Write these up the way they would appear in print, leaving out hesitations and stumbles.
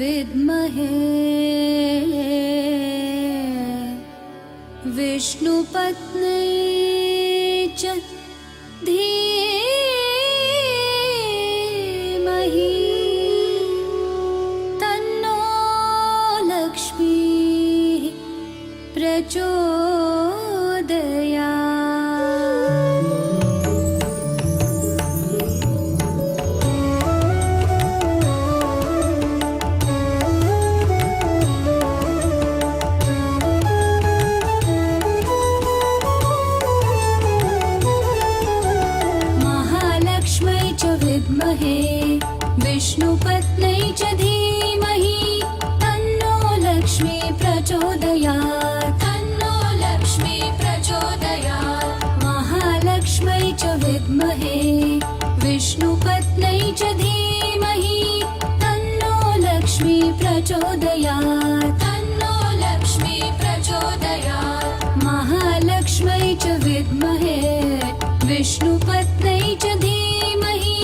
विद्महे विष्णुपत्न्यै च धीमहि तन्नो लक्ष्मीः प्रचोदयात्। विद्महे विष्णुपत्न्यै च धीमहि तन्नो लक्ष्मी प्रचोदयात्। तन्नो लक्ष्मी प्रचोदयात्। महालक्ष्म्यै च विद्महे विष्णुपत्न्यै च धीमहि तन्नो लक्ष्मी प्रचोदयात्। तन्नो लक्ष्मी प्रचोदयात्। महालक्ष्म्यै च विद्महे विष्णुपत्न्यै च धीमहि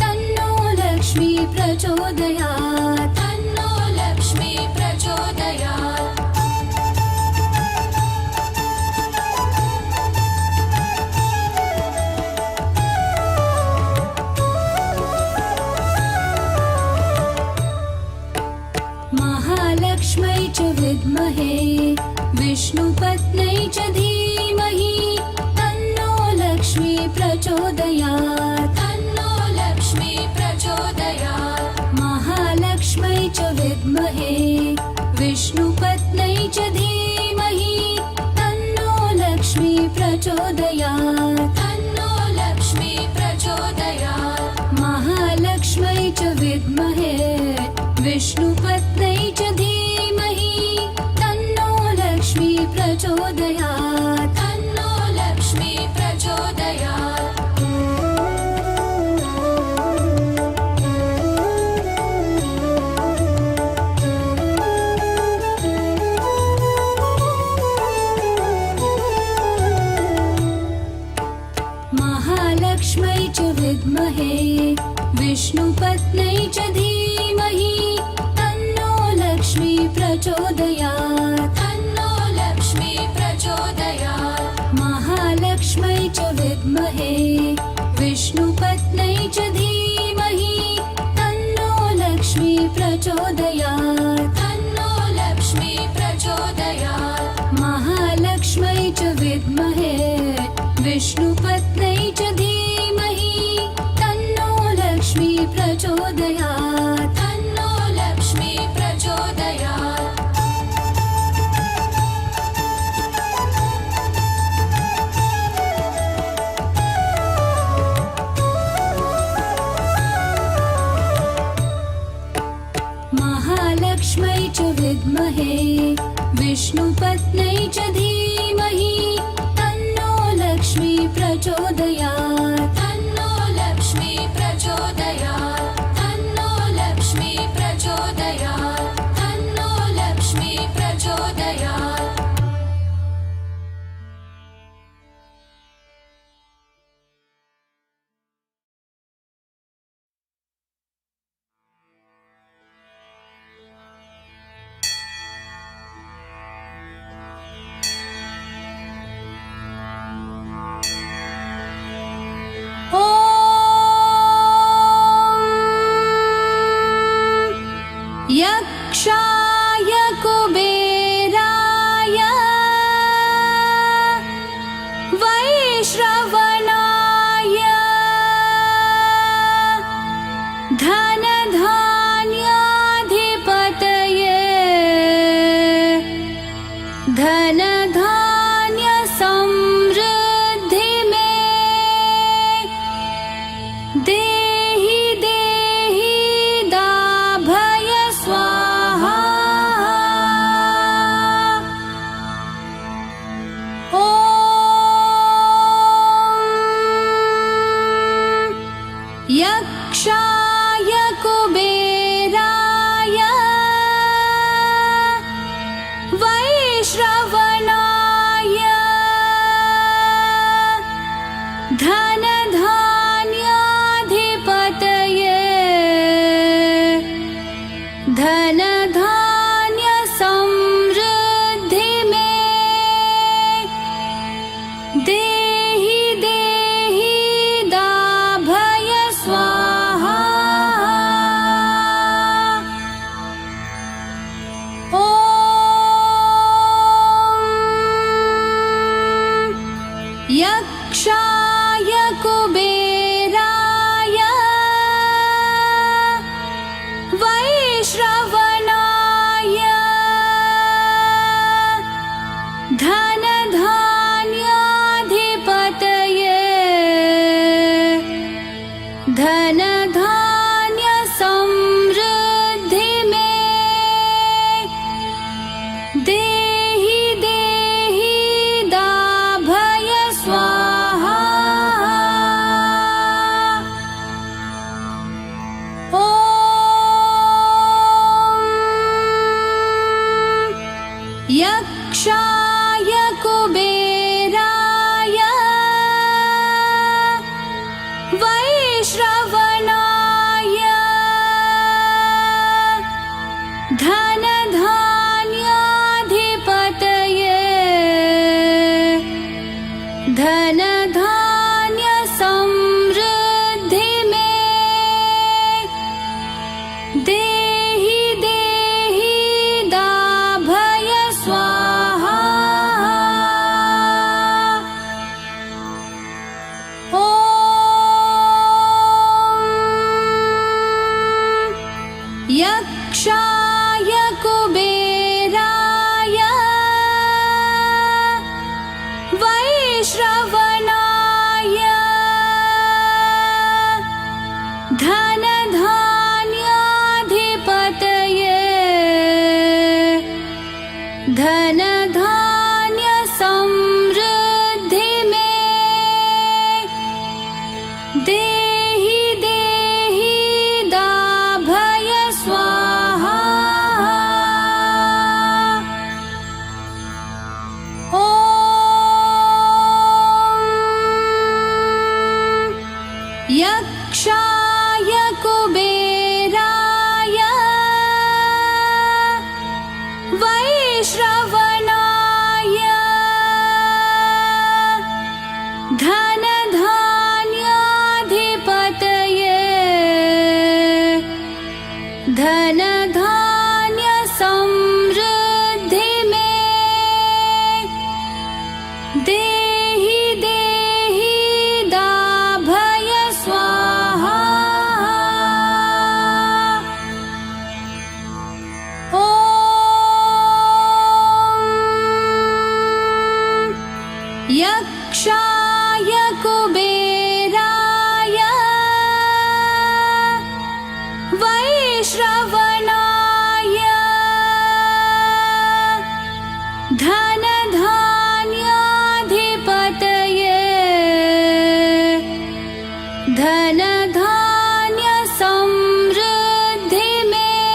तन्नो लक्ष्मी प्रचोदयात्। तन्नो लक्ष्मी प्रचोदयात्। महालक्ष्म्यै च विद्महे विष्णुपत्न्यै च धीमहि तन्नो लक्ष्मी प्रचोदयात्। तन्नो लक्ष्मी प्रचोदयात्। महालक्ष्म्यै च विद्महे विष्णुपत्न्यै च धीमहि तन्नो लक्ष्मी प्रचोदयात्। तन्नो लक्ष्मी प्रचोदयात्। महालक्ष्म्यै च विद्महे विष्णुपत्न्यै च धीमहि तन्नो लक्ष्मी प्रचोदयात्। तन्नो लक्ष्मी प्रचोदयात्। महालक्ष्म्यै च विद्महे विष्णुपत्न्यै च धीमहि तन्नो लक्ष्मी प्रचोदयात्। तन्नो लक्ष्मी प्रचोदयात्। महालक्ष्म्यै च विद्महे विष्णुपत्न्यै च धीमहि तन्नो लक्ष्मी प्रचोदयात्। तन्नो लक्ष्मी प्रचोदयात्। महालक्ष्म्यै च विद्महे विष्णुपत्न्यै च धीमहि तन्नो लक्ष्मी प्रचोदयात्। तन्नो लक्ष्मी प्रचोदयात्। महालक्ष्म्यै च विद्महे विष्णुपत्न्यै च धीमहि तन्नो लक्ष्मी प्रचोदयात्। तन्नो लक्ष्मी प्रचोदयात्। तन्नो लक्ष्मी प्रचोदयात्। तन्नो लक्ष्मी प्रचोदयात्। यक्षाय कुबेराय वैश्रवणाय धनधान्याधिपतये धनधान्य समृद्धि में देहि देहि दाभय स्वाहा। धन धान्य समृद्धि में देहि देहि दाभय स्वाहा। ॐ यक्षाय कुबेराय वैश्रवणाय धनधान्याधिपतये धनधान्य समृद्धि में देहि देहि दाभय स्वाहा। ॐ यक्षाय कुबेराय वैश्रवणाय धनधान्याधिपतये धनधान्य समृद्धि में देहि देहि दाभय स्वाहा। ॐ यक्षाय कुबेराय वैश्रवणाय धनधान्याधिपतये धनधान्य समृद्धि में देहि देहि दाभय स्वाहा। ॐ यक्षाय कुबेराय वैश्रवणाय धनधान्याधिपतये धनधान्य समृद्धि में देहि देहि दाभय स्वाहा। ॐ यक्षाय कुबेराय वैश्रवणाय धनधान्याधिपतये धनधान्य समृद्धि में देहि देहि दाभय स्वाहा। ॐ यक्षाय कुबेराय वैश्रवणाय धनधान्याधिपतये धनधान्य समृद्धि में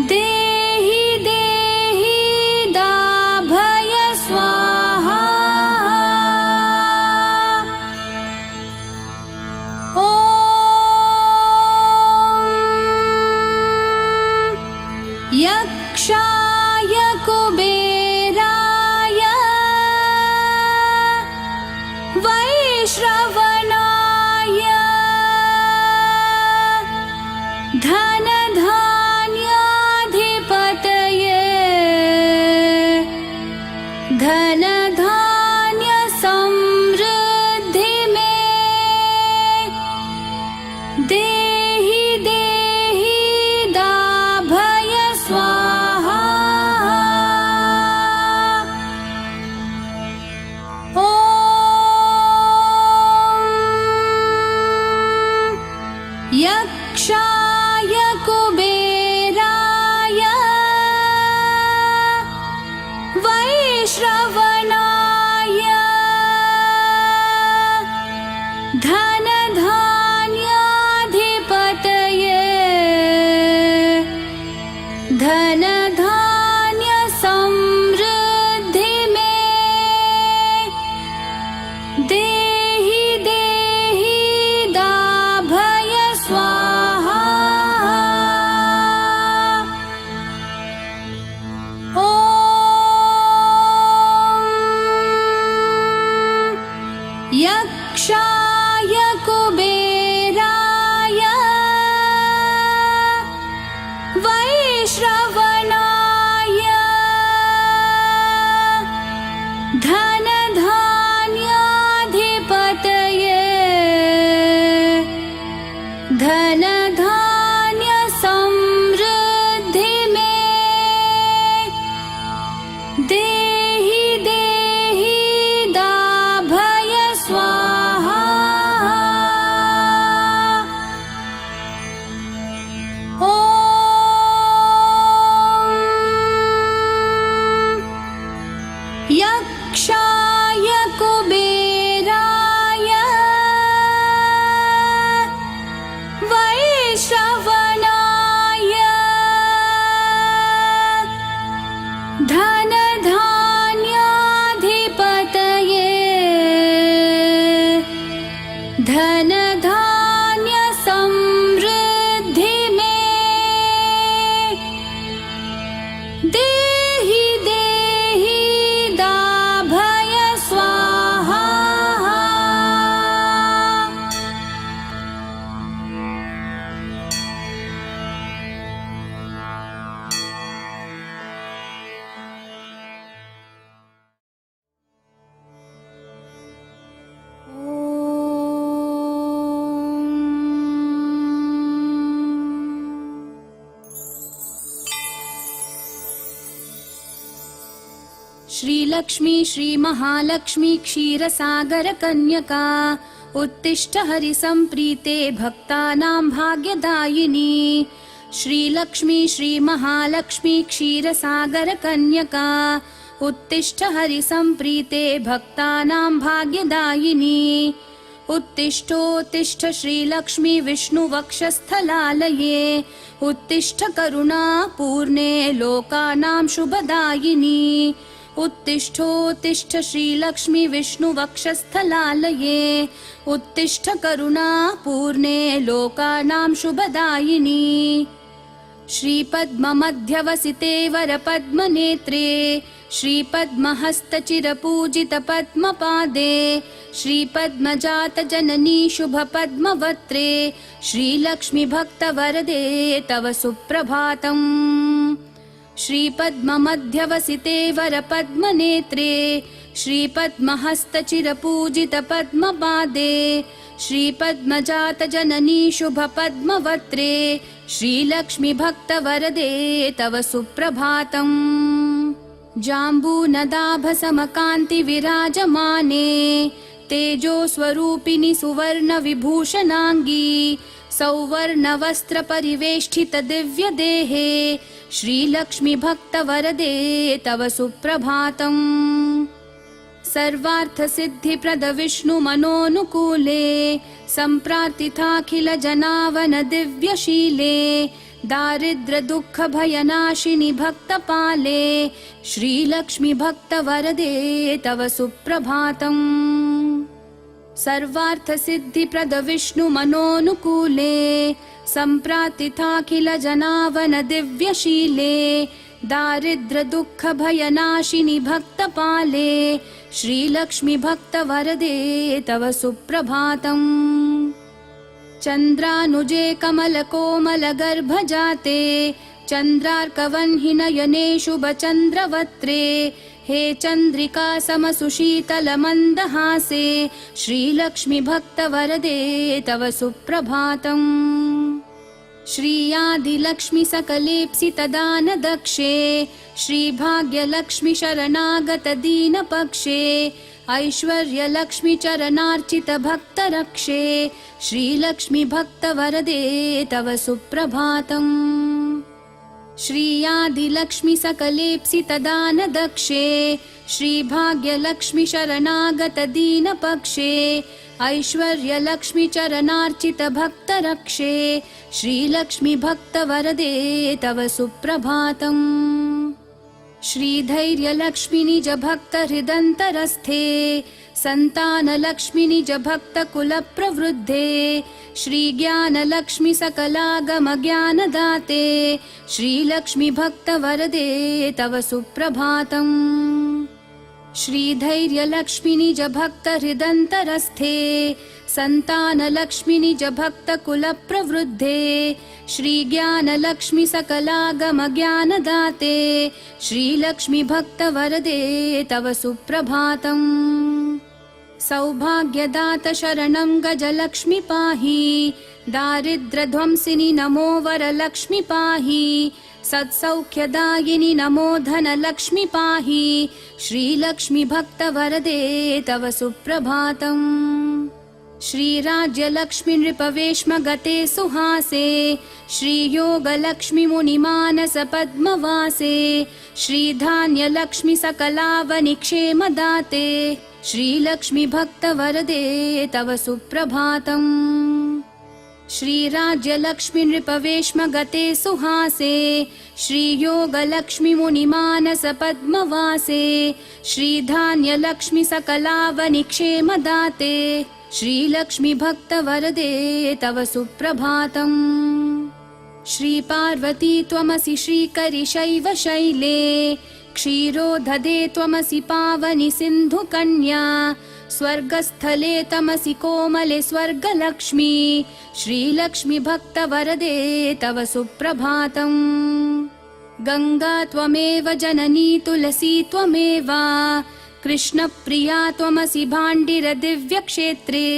देहि देहि दाभय स्वाहा। ॐ यक्षाय कुबेराय वैश्रवणाय धनधान्याधिपतये धनधान्य समृद्धि में देहि देहि दाभय स्वाहा। ॐ यक्षाय कुबेराय वैश्रवणाय धनधान्याधिपतये धनधान्य समृद्धि में देहि देहि दाभय स्वाहा। ॐ यक्षाय कुबेराय वैश्रवणाय धनधान्याधिपतये धनधान्य समृद्धि में देहि देहि दाभय स्वाहा। वैश्रवणाय धनधान्याधिपतये धनधान्य समृद्धि मे देहि देहि दाभय स्वाहा यक्षाय कुबेराय वैश्रवणाय धनधान्याधिपतये धनधान्य समृद्धि मे देहि देहि दाभय स्वाहा श्रीलक्ष्मी श्रीमहालक्ष्मी क्षीरसागर कन्यका उत्तिष्ठ हरिसंप्रीते भक्तानां भाग्यदायिनी श्रीलक्ष्मी श्रीमहालक्ष्मी क्षीरसागर कन्यका उत्तिष्ठ हरिसंप्रीते भक्तानां भाग्यदायिनी उत्तिष्ठोत्तिष्ठ श्रीलक्ष्मी विष्णुवक्षस्थलालये उत्तिष्ठ करुणापूर्णे लोकानां शुभदायिनी उत्तिष्ठोत्तिष्ठ श्रीलक्ष्मी विष्णुवक्षस्थलालये उत्तिष्ठ करुणापूर्णे लोकानां शुभदायिनी श्रीपद्ममध्यवसिते वरपद्मनेत्रे श्रीपद्महस्तचिरपूजितपद्मपादे श्रीपद्मजातजननी शुभपद्मवक्त्रे श्रीलक्ष्मीभक्तवरदे तव सुप्रभातम् श्रीपद्ममध्यवसिते वरपद्मनेत्रे श्रीपद्महस्तचिरपूजितपद्मपादे श्रीपद्मजातजननी शुभपद्मवक्त्रे श्रीलक्ष्मीभक्तवरदे तव सुप्रभातम् जाम्बूनदाभसमकान्तिविराजमाने तेजोस्वरूपिणि सुवर्णविभूषणाङ्गी सौवर्णवस्त्रपरिवेष्टितदिव्यदेहे श्रीलक्ष्मीभक्तवरदे तव सुप्रभातम् सर्वार्थसिद्धिप्रदविष्णुमनोनुकूले सम्प्रार्थिताखिलजनावनदिव्यशीले दारिद्र्यदुःखभयनाशिनि भक्तपाले श्रीलक्ष्मीभक्तवरदे तव सुप्रभातम् सर्वार्थसिद्धिप्रदविष्णुमनोनुकूले सम्प्रार्थिताखिलजनावनदिव्यशीले दारिद्र्यदुःखभयनाशिनि भक्तपाले श्रीलक्ष्मीभक्तवरदे तव सुप्रभातम् चन्द्रानुजे कमलकोमलगर्भजाते चन्द्रार्कवह्निनयने शुभचन्द्रवक्त्रे हे चन्द्रिका समसुशीतलमन्दहासे श्रीलक्ष्मीभक्तवरदे तव सुप्रभातम् श्रीयादिलक्ष्मी सकलेप्सितदानदक्षे श्रीभाग्यलक्ष्मी शरणागतदीनपक्षे ऐश्वर्यलक्ष्मी चरणार्चितभक्तरक्षे श्रीलक्ष्मीभक्तवरदे तव सुप्रभातम् श्रीयादिलक्ष्मी सकलेप्सितदानदक्षे श्रीभाग्यलक्ष्मी शरणागतदीनपक्षे ऐश्वर्यलक्ष्मी चरणार्चितभक्तरक्षे श्रीलक्ष्मीभक्तवरदे तव सुप्रभातम् श्रीधैर्यलक्ष्मी निजभक्तहृदन्तरस्थे सन्तानलक्ष्मी निजभक्तकुलप्रवृद्धे श्रीज्ञानलक्ष्मी सकलागमज्ञानदाते श्रीलक्ष्मीभक्तवरदे तव सुप्रभातम् श्रीधैर्यलक्ष्मि निजभक्तहृदन्तरस्थे सन्तानलक्ष्मि निजभक्तकुलप्रवृद्धे श्रीज्ञानलक्ष्मि सकलागमज्ञानदाते श्रीलक्ष्मि भक्तवरदे तव सुप्रभातम्। सौभाग्यदात शरणं गजलक्ष्मि पाहि दारिद्र्यध्वंसिनि नमो वरलक्ष्मि पाहि सत्सौख्यदायिनि नमो धनलक्ष्मि पाहि श्रीलक्ष्मि भक्तवरदे तव सुप्रभातम्। श्रीराज्यलक्ष्मि नृपवेश्म गते सुहासे श्रीयोगलक्ष्मि मुनिमानस पद्मवासे श्रीधान्यलक्ष्मि सकलावनिक्षेमदाते श्रीलक्ष्मि भक्तवरदे तव सुप्रभातम्। श्रीराज्यलक्ष्मि नृपवेश्म गते सुहासे श्रीयोगलक्ष्मि मुनिमानस पद्मवासे श्रीधान्यलक्ष्मि सकलावनिक्षेमदाते श्रीलक्ष्मि भक्तवरदे तव सुप्रभातम्। श्रीपार्वती त्वमसि श्रीकरि शैव शैले क्षीरोदधे त्वमसि पावनि सिन्धुकन्या स्वर्गस्थले तमसि कोमले स्वर्गलक्ष्मी श्रीलक्ष्मि भक्तवरदे तव सुप्रभातम्। गंगा त्वमेव जननी तुलसी त्वमेव कृष्णप्रिया त्वमसि भाण्डिर दिव्यक्षेत्रे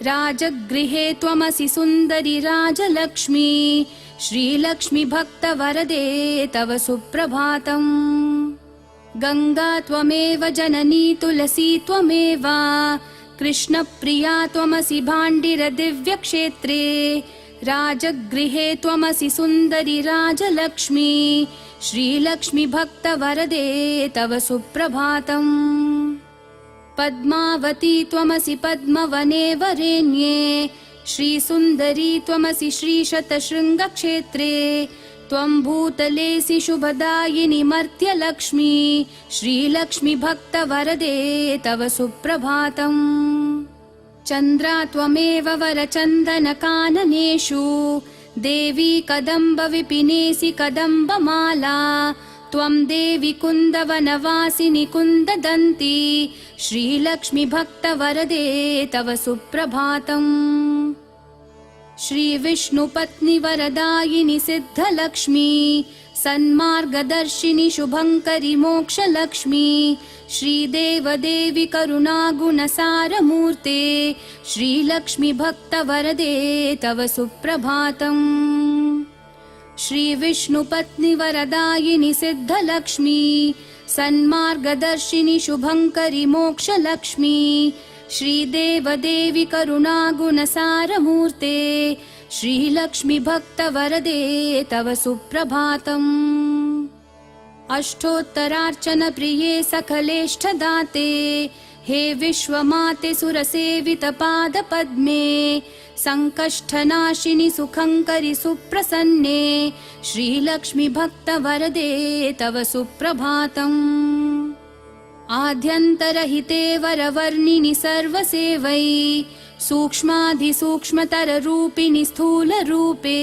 राजगृहे त्वमसि सुन्दरि राजलक्ष्मी श्रीलक्ष्मि भक्तवरदे तव सुप्रभातम्। गंगा त्वमेव जननी तुलसी त्वमेव कृष्णप्रिया त्वमसि भाण्डिर दिव्यक्षेत्रे राजगृहे त्वमसि सुन्दरि राजलक्ष्मी श्रीलक्ष्मि भक्तवरदे तव सुप्रभातम्। पद्मावती त्वमसि पद्मवने वरेण्ये श्रीसुन्दरी त्वमसि श्रीशतशृङ्गक्षेत्रे त्वं भूतलेसि शुभदायिनि मर्त्यलक्ष्मी श्रीलक्ष्मि भक्तवरदे तव सुप्रभातम्। चन्द्रा त्वमेव वरचन्दनकाननेषु देवी कदम्बविपिनेसि कदम्बमाला त्वं देवि कुन्दवनवासिनि कुन्ददन्ती श्रीलक्ष्मि भक्तवरदे तव सुप्रभातम्। श्रीविष्णुपत्नि वरदायिनि सिद्धलक्ष्मी सन्मार्गदर्शिनि शुभङ्करि मोक्षलक्ष्मी श्रीदेवदेवि करुणागुणसारमूर्ते श्रीलक्ष्मि भक्तवरदे तव सुप्रभातम्। श्रीविष्णुपत्नि वरदायिनि सिद्धलक्ष्मी सन्मार्गदर्शिनि शुभङ्करि मोक्षलक्ष्मी श्रीदेवदेवि करुणागुणसारमूर्ते श्रीलक्ष्मि भक्तवरदे तव सुप्रभातम्। अष्टोत्तरार्चनप्रिये सकलेष्ठदाते हे विश्वमाते सुरसेवितपादपद्मे संकष्टनाशिनि सुखङ्करि सुप्रसन्ने श्रीलक्ष्मि भक्तवरदे तव सुप्रभातम्। आद्यन्तरहिते वरवर्णिनि सर्वसेवै सूक्ष्माधिसूक्ष्मतररूपिणि स्थूलरूपे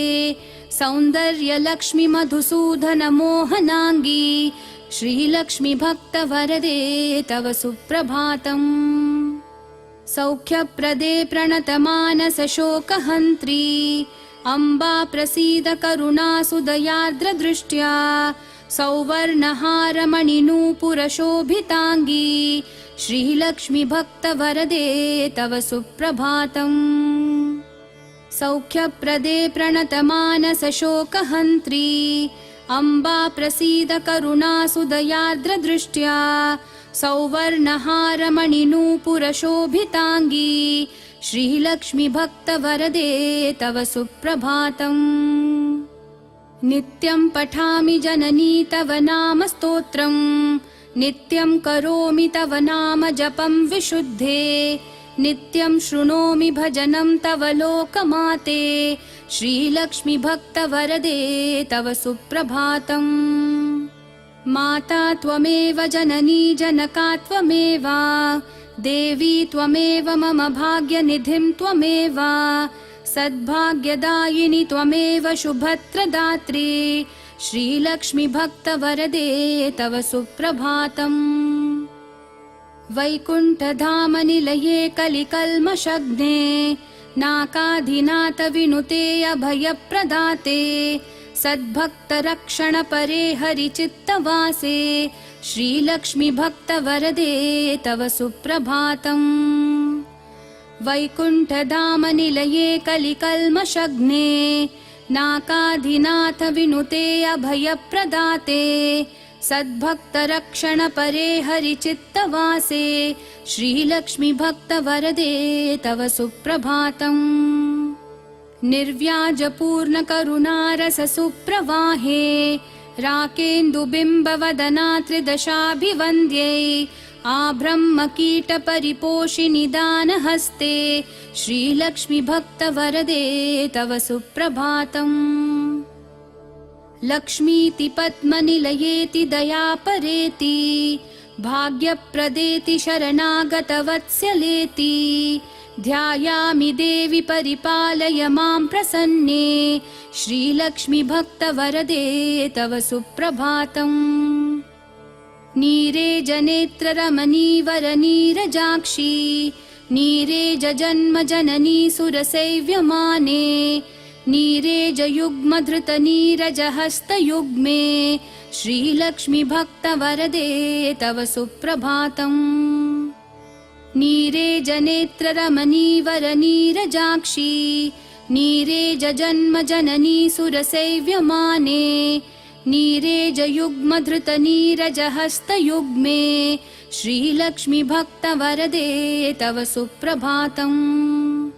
सौन्दर्यलक्ष्मि मधुसूदन मोहनाङ्गी श्रीलक्ष्मि भक्तवरदे तव सुप्रभातम्। सौख्यप्रदे प्रणतमानसशोकहन्त्री अम्बा प्रसीद करुणासुदयार्द्रदृष्ट्या सौवर्णहारमणिनूपुरशोभिताङ्गी श्रीलक्ष्मि भक्तवरदे तव सुप्रभातम्। सौख्यप्रदे प्रणतमानसशोकहन्त्री अम्बा प्रसीद करुणासुदयार्द्रदृष्ट्या सौवर्णहारमणिनूपुरशोभिताङ्गी श्रीलक्ष्मि भक्तवरदे तव सुप्रभातम्। नित्यं पठामि जननी तव नाम स्तोत्रम् नित्यं करोमि तव नाम जपं विशुद्धे नित्यं शृणोमि भजनं तव लोकमाते श्रीलक्ष्मि भक्तवरदे तव सुप्रभातम्। माता त्वमेव जननी जनका त्वमेव देवी त्वमेव मम भाग्यनिधिं त्वमेव सद्भाग्यदायिनि त्वमेव शुभत्रदात्री श्रीलक्ष्मि भक्तवरदे तव सुप्रभातम्। वैकुण्ठधामनिलये कलिकल्मषघ्ने नाकाधिनाथ विनुते अभयप्रदाते सद्भक्तरक्षणपरे हरिचित्तवासे श्रीलक्ष्मीभक्तवरदे तव सुप्रभातम्। वैकुण्ठधामनिलये कलिकल्मषघ्ने नाकाधिनाथ विनुते अभयप्रदाते सद्भक्तरक्षणपरे हरिचित्तवासे श्रीलक्ष्मीभक्तवरदे तव सुप्रभातम्। निर्व्याजपूर्णकरुणारससुप्रवाहे राकेन्दुबिम्बवदनात्रिदशाभिवन्द्यै आब्रह्मकीटपरिपोषिनिदानहस्ते श्रीलक्ष्मीभक्तवरदे तव सुप्रभातम्। लक्ष्मीति पद्मनिलयेति दयापरेति भाग्यप्रदेति शरणागतवत्सलेति ध्यायामि देवि परिपालय मां प्रसन्ने श्रीलक्ष्मीभक्तवरदे तव सुप्रभातम्। नीरेजनेत्ररमणीवरनीरजाक्षी नीरेजजन्मजननी सुरसेव्यमाने नीरेजयुग्मधृतनीरजहस्तयुग्मे श्रीलक्ष्मीभक्तवरदे तव सुप्रभातम्। नीरेजनेत्ररमणीवरनीरजाक्षी नीरेजजन्मजननी सुरसेव्यमाने नीरेजयुग्मधृतनीरजहस्तयुग्मे श्रीलक्ष्मीभक्तवरदे तव सुप्रभातम्।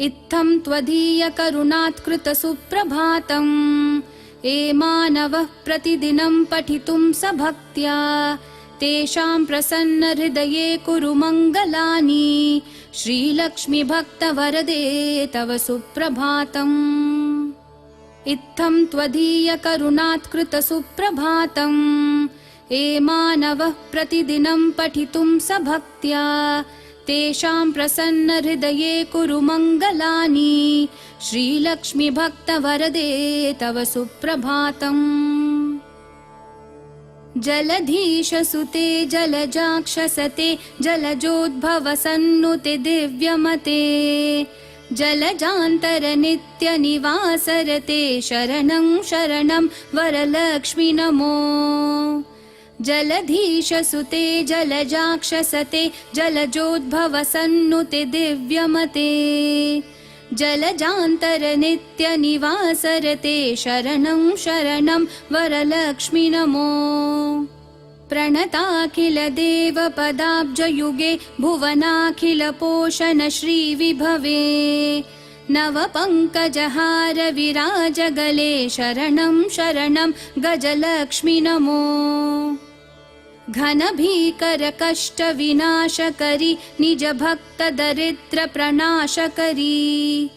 इत्थं त्वदीयकरुणात्कृतसुप्रभातम् ये मानवः प्रतिदिनं पठितुं स भक्त्या तेषां प्रसन्नहृदये कुरु मङ्गलानि श्रीलक्ष्मीभक्तवरदे तव सुप्रभातम्। इत्थं त्वदीयकरुणात्कृतसुप्रभातम् ये मानवः प्रतिदिनं पठितुं स भक्त्या तेषां प्रसन्नहृदये कुरु मङ्गलानि श्रीलक्ष्मीभक्तवरदे तव सुप्रभातम्। जलधीशसुते जलजाक्षसते जलजोद्भवसन्नुते दिव्यमते जलजान्तरनित्यनिवासरते शरणं शरणं वरलक्ष्मि नमो। जलधीशसुते जलजाक्षसते जलजोद्भवसन्नुते दिव्यमते जलजान्तरनित्यनिवासरते शरणं शरणं वरलक्ष्मि नमो। प्रणताखिलदेवपदाब्जयुगे भुवनाखिलपोषण श्रीविभवे नवपङ्कजहार विराजगले शरणं शरणं गजलक्ष्मि नमो। घनभीकरकष्टविनाशकरी निजभक्तदरिद्रप्रणाशकरी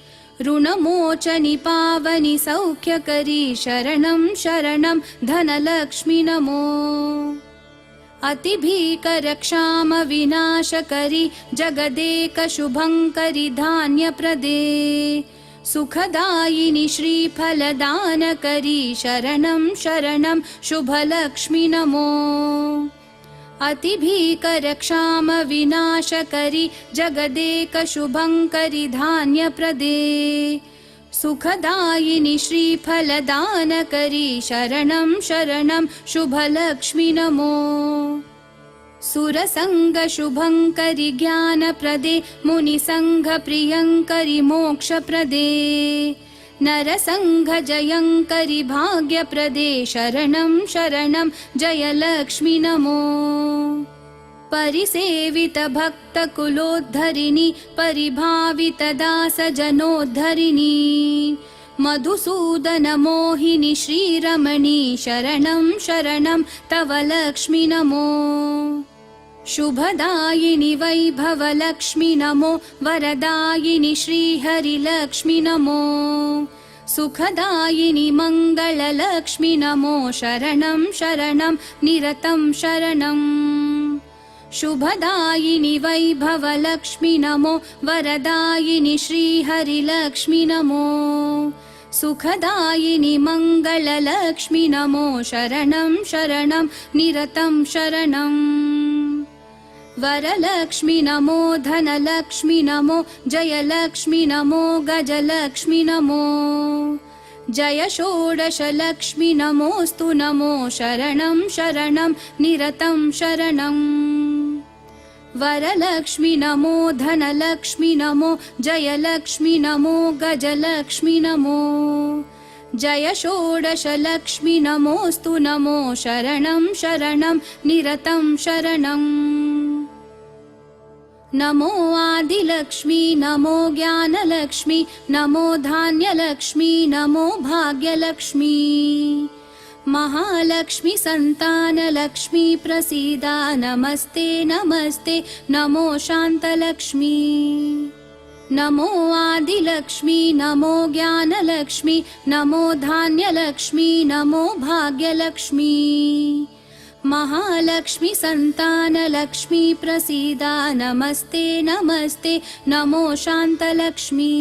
ऋणमोचनि पावनि सौख्यकरी शरणं शरणं धनलक्ष्मि नमो। अतिभीकरक्षामविनाशकरी जगदेकशुभङ्करि धान्यप्रदे सुखदायिनि श्रीफलदानकरी शरणं शरणं शुभलक्ष्मि नमो। अतिभीकरक्षामविनाशकरी जगदेकशुभङ्करि धान्यप्रदे सुखदायिनि श्रीफलदानकरी शरणं शरणं शुभलक्ष्मि नमो। सुरसङ्गशुभङ्करि ज्ञानप्रदे मुनिसङ्घप्रियङ्करि मोक्षप्रदे नरसङ्घजयङ्करि भाग्यप्रदे शरणं शरणं जयलक्ष्मि नमो। परिसेवितभक्तकुलोद्धरिणि परिभावितदासजनोद्धरिणि मधुसूदनमोहिनि श्रीरमणि शरणं शरणं तव लक्ष्मि नमो। शुभदायिनि वैभवलक्ष्मि नमो वरदायिनि श्रीहरिलक्ष्मि नमो। सुखदायिनि मङ्गललक्ष्मि नमो शरणं शरणं निरतं शरणम्। शुभदायिनि वैभवलक्ष्मि नमो वरदायिनि श्रीहरिलक्ष्मि नमो। सुखदायिनि मङ्गललक्ष्मि नमो शरणं शरणं निरतं शरणम्। वरलक्ष्मी नमो धनलक्ष्मी नमो जयलक्ष्मी नमो गजलक्ष्मी नमो जय षोडशलक्ष्मी नमोऽस्तु नमो शरणं शरणं निरतं शरणं वरलक्ष्मी नमो धनलक्ष्मी नमो जयलक्ष्मी नमो गजलक्ष्मी नमो जय षोडशलक्ष्मी नमोऽस्तु नमो शरणं शरणं निरतं शरणं नमो आदिलक्ष्मी नमो ज्ञानलक्ष्मी नमो धान्यलक्ष्मी नमो भाग्यलक्ष्मी महालक्ष्मी संतानलक्ष्मी प्रसीदा नमस्ते नमस्ते नमो शान्तलक्ष्मी नमो आदिलक्ष्मी नमो ज्ञानलक्ष्मी नमो धान्यलक्ष्मी नमो भाग्यलक्ष्मी महालक्ष्मी संतानलक्ष्मी प्रसीदा नमस्ते नमस्ते नमो शान्तलक्ष्मी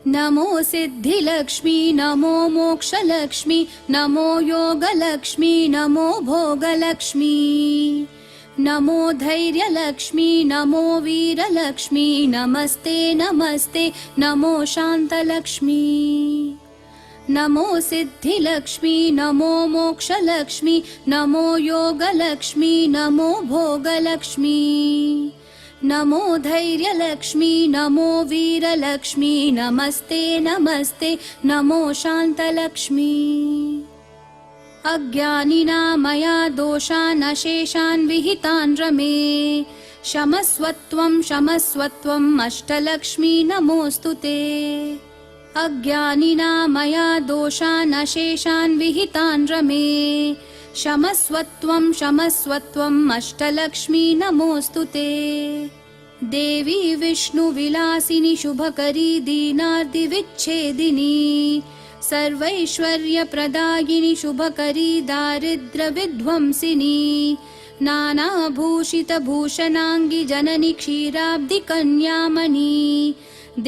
नमो सिद्धिलक्ष्मी नमो मोक्षलक्ष्मी नमो योगलक्ष्मी नमो भोगलक्ष्मी नमो धैर्यलक्ष्मी नमो वीरलक्ष्मी नमस्ते नमस्ते नमो शान्तलक्ष्मी नमो सिद्धिलक्ष्मी नमो मोक्षलक्ष्मी नमो योगलक्ष्मी नमो भोगलक्ष्मी नमो धैर्यलक्ष्मी नमो वीरलक्ष्मी नमस्ते नमस्ते नमो शान्तलक्ष्मी अज्ञानिना मया दोषान् अशेषान् विहितान् रमे क्षमस्वत्वम् अष्टलक्ष्मी नमोऽस्तु ते अज्ञानिना मया दोषान् अशेषान् विहितान् रमे क्षमस्वत्वम् अष्टलक्ष्मी नमोऽस्तु ते देवी विष्णुविलासिनी शुभकरी दीनार्तिविच्छेदिनी सर्वैश्वर्यप्रदायिनी शुभकरी दारिद्र्यविध्वंसिनी नानाभूषितभूषणाङ्गी जननी क्षीराब्धिकन्यामणी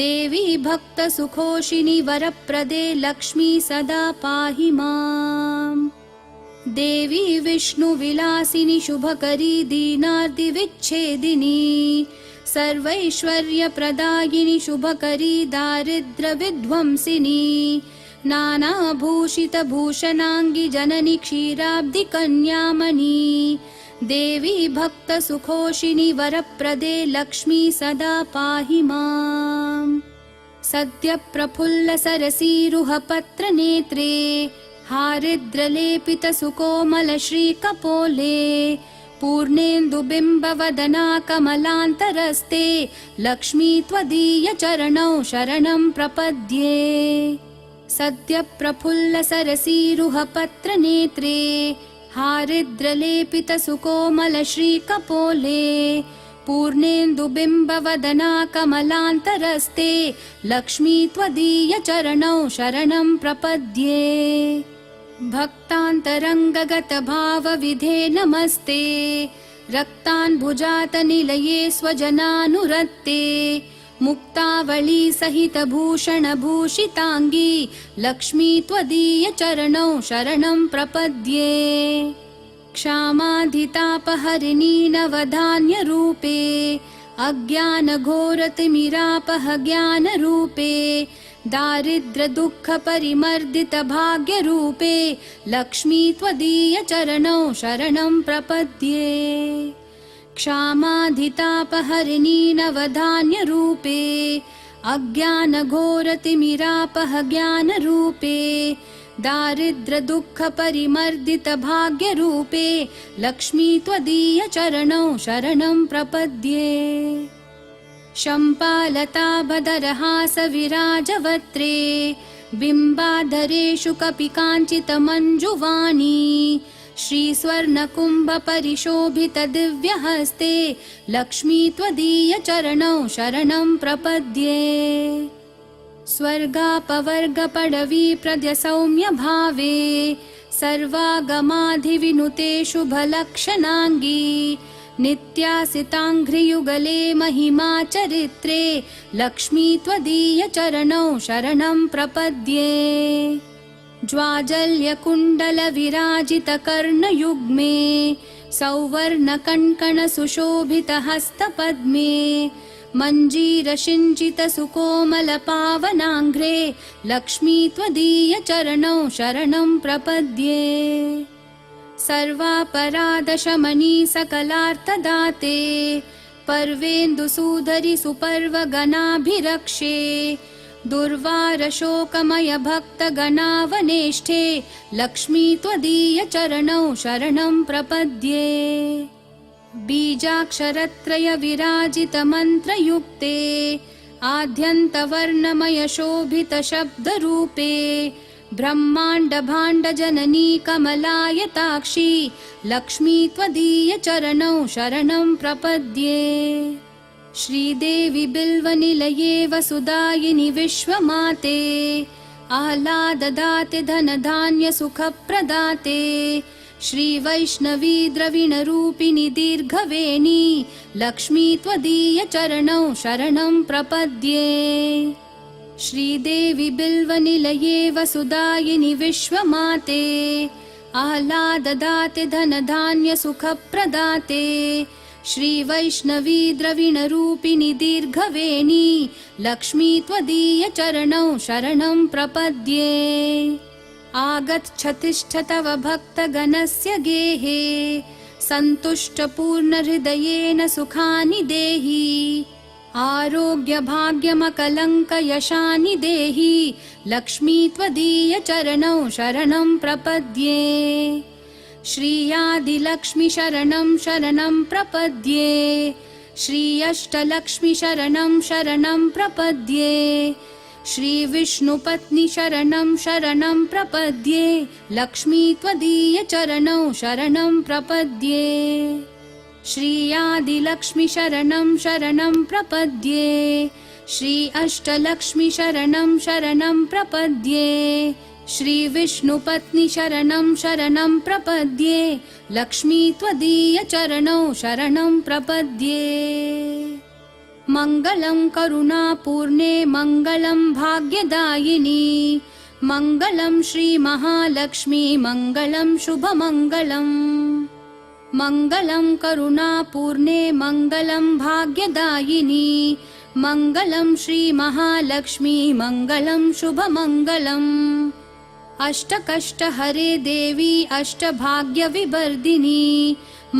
देवी भक्तसुखोषिणी वरप्रदे लक्ष्मी सदा पाहि माम् देवी विष्णुविलासिनी शुभकरी दीनार्तिविच्छेदिनी सर्वैश्वर्यप्रदायिनी शुभकरी दारिद्र्यविध्वंसिनी नानाभूषितभूषणाङ्गी जननी क्षीराब्धिकन्यामणी देवी भक्तसुखोषिणी वरप्रदे लक्ष्मी सदा पाहि माम् सद्यप्रफुल्लसरसीरुहपत्रनेत्रे हारिद्रलेपितसुकोमलश्रीकपोले पूर्णेन्दुबिम्बवदना कमलान्तरस्ते लक्ष्मी त्वदीयचरणौ शरणं प्रपद्ये सद्यप्रफुल्लसरसीरुहपत्रनेत्रे हारिद्रलेपितसुकोमलश्रीकपोले पूर्णेन्दुबिम्बवदना कमलान्तरस्ते लक्ष्मी त्वदीयचरणौ शरणं प्रपद्ये भक्तान्तरङ्गगतभावविधे नमस्ते रक्तान्भुजातनिलये स्वजनानुरक्ते मुक्तावली सहितभूषणभूषिताङ्गी लक्ष्मी त्वदीयचरणौ शरणं प्रपद्ये क्षामाधितापहरिणी नवधान्यरूपे अज्ञानघोरतिमिरापह ज्ञानरूपे दारिद्र्यदुःखपरिमर्दितभाग्यरूपे लक्ष्मी त्वदीयचरणौ शरणं प्रपद्ये क्षामाधितापहरिणी नवधान्यरूपे अज्ञानघोरतिमिरापह ज्ञानरूपे दारिद्र्यदुःखपरिमर्दितभाग्यरूपे लक्ष्मी त्वदीयचरणौ शरणं प्रपद्ये शम्पालताभदरहासविराजवत्रे बिम्बाधरेषु कपि काञ्चितमञ्जुवाणी श्रीस्वर्णकुम्भपरिशोभितदिव्यहस्ते लक्ष्मी त्वदीयचरणौ शरणं प्रपद्ये स्वर्गापवर्गपडवी प्रद्यसौम्यभावे सर्वागमाधिविनुते शुभलक्षणाङ्गी नित्यासिताङ्घ्रियुगले महिमा चरित्रे लक्ष्मी त्वदीयचरणौ शरणं प्रपद्ये ज्वाजल्यकुण्डलविराजितकर्णयुग्मे सौवर्णकङ्कणसुशोभितहस्तपद्मे मञ्जीरसिञ्चितसुकोमलपावनाङ्घ्रे लक्ष्मी त्वदीयचरणौ शरणं प्रपद्ये। सर्वापराधशमनी सकलार्थदाते पर्वेन्दुसूधरि सुपर्वगणाभिरक्षे दुर्वारशोकमय भक्तगणावनेष्ठे लक्ष्मी त्वदीयचरणौ शरणं प्रपद्ये। बीजाक्षरत्रय विराजितमन्त्रयुक्ते आद्यन्तवर्णमय शोभितशब्दरूपे ब्रह्माण्डभाण्डजननी कमलायताक्षी लक्ष्मी त्वदीयचरणौ शरणं प्रपद्ये। श्रीदेवी बिल्वनिलये वसुदायिनि विश्वमाते आह्लाददाते धनधान्यसुखप्रदाते श्रीवैष्णवी द्रविणरूपिणि दीर्घवेणी लक्ष्मी त्वदीयचरणौ शरणं प्रपद्ये। श्रीदेवी बिल्वनिलये वसुदायिनि विश्वमाते आह्लाददाते धनधान्यसुखप्रदाते श्रीवैष्णवी द्रविणरूपिणि दीर्घवेणी लक्ष्मी त्वदीयचरणौ शरणं प्रपद्ये। आगच्छतिष्ठ तव भक्तगणस्य गेहे सन्तुष्टपूर्णहृदयेन सुखानि देहि आरोग्यभाग्यमकलङ्कयशानि देहि लक्ष्मी त्वदीयचरणौ शरणं प्रपद्ये। श्रीयादिलक्ष्मी शरणं शरणं प्रपद्ये श्री अष्टलक्ष्मी शरणं शरणं प्रपद्ये श्रीविष्णुपत्नी शरणं शरणं प्रपद्ये लक्ष्मी त्वदीयचरणौ शरणं प्रपद्ये। श्रीयादिलक्ष्मी शरणं शरणं प्रपद्ये श्री अष्टलक्ष्मी शरणं शरणं प्रपद्ये श्रीविष्णुपत्नी शरणं शरणं प्रपद्ये लक्ष्मी त्वदीयचरणौ शरणं प्रपद्ये। मङ्गलं करुणापूर्णे मङ्गलं भाग्यदायिनी मङ्गलं श्रीमहालक्ष्मी मङ्गलं शुभमङ्गलम्। मङ्गलं करुणापूर्णे मङ्गलं भाग्यदायिनी मङ्गलं श्रीमहालक्ष्मी मङ्गलं शुभमङ्गलम्। अष्टकष्टहरे देवी अष्टभाग्यविवर्धिनी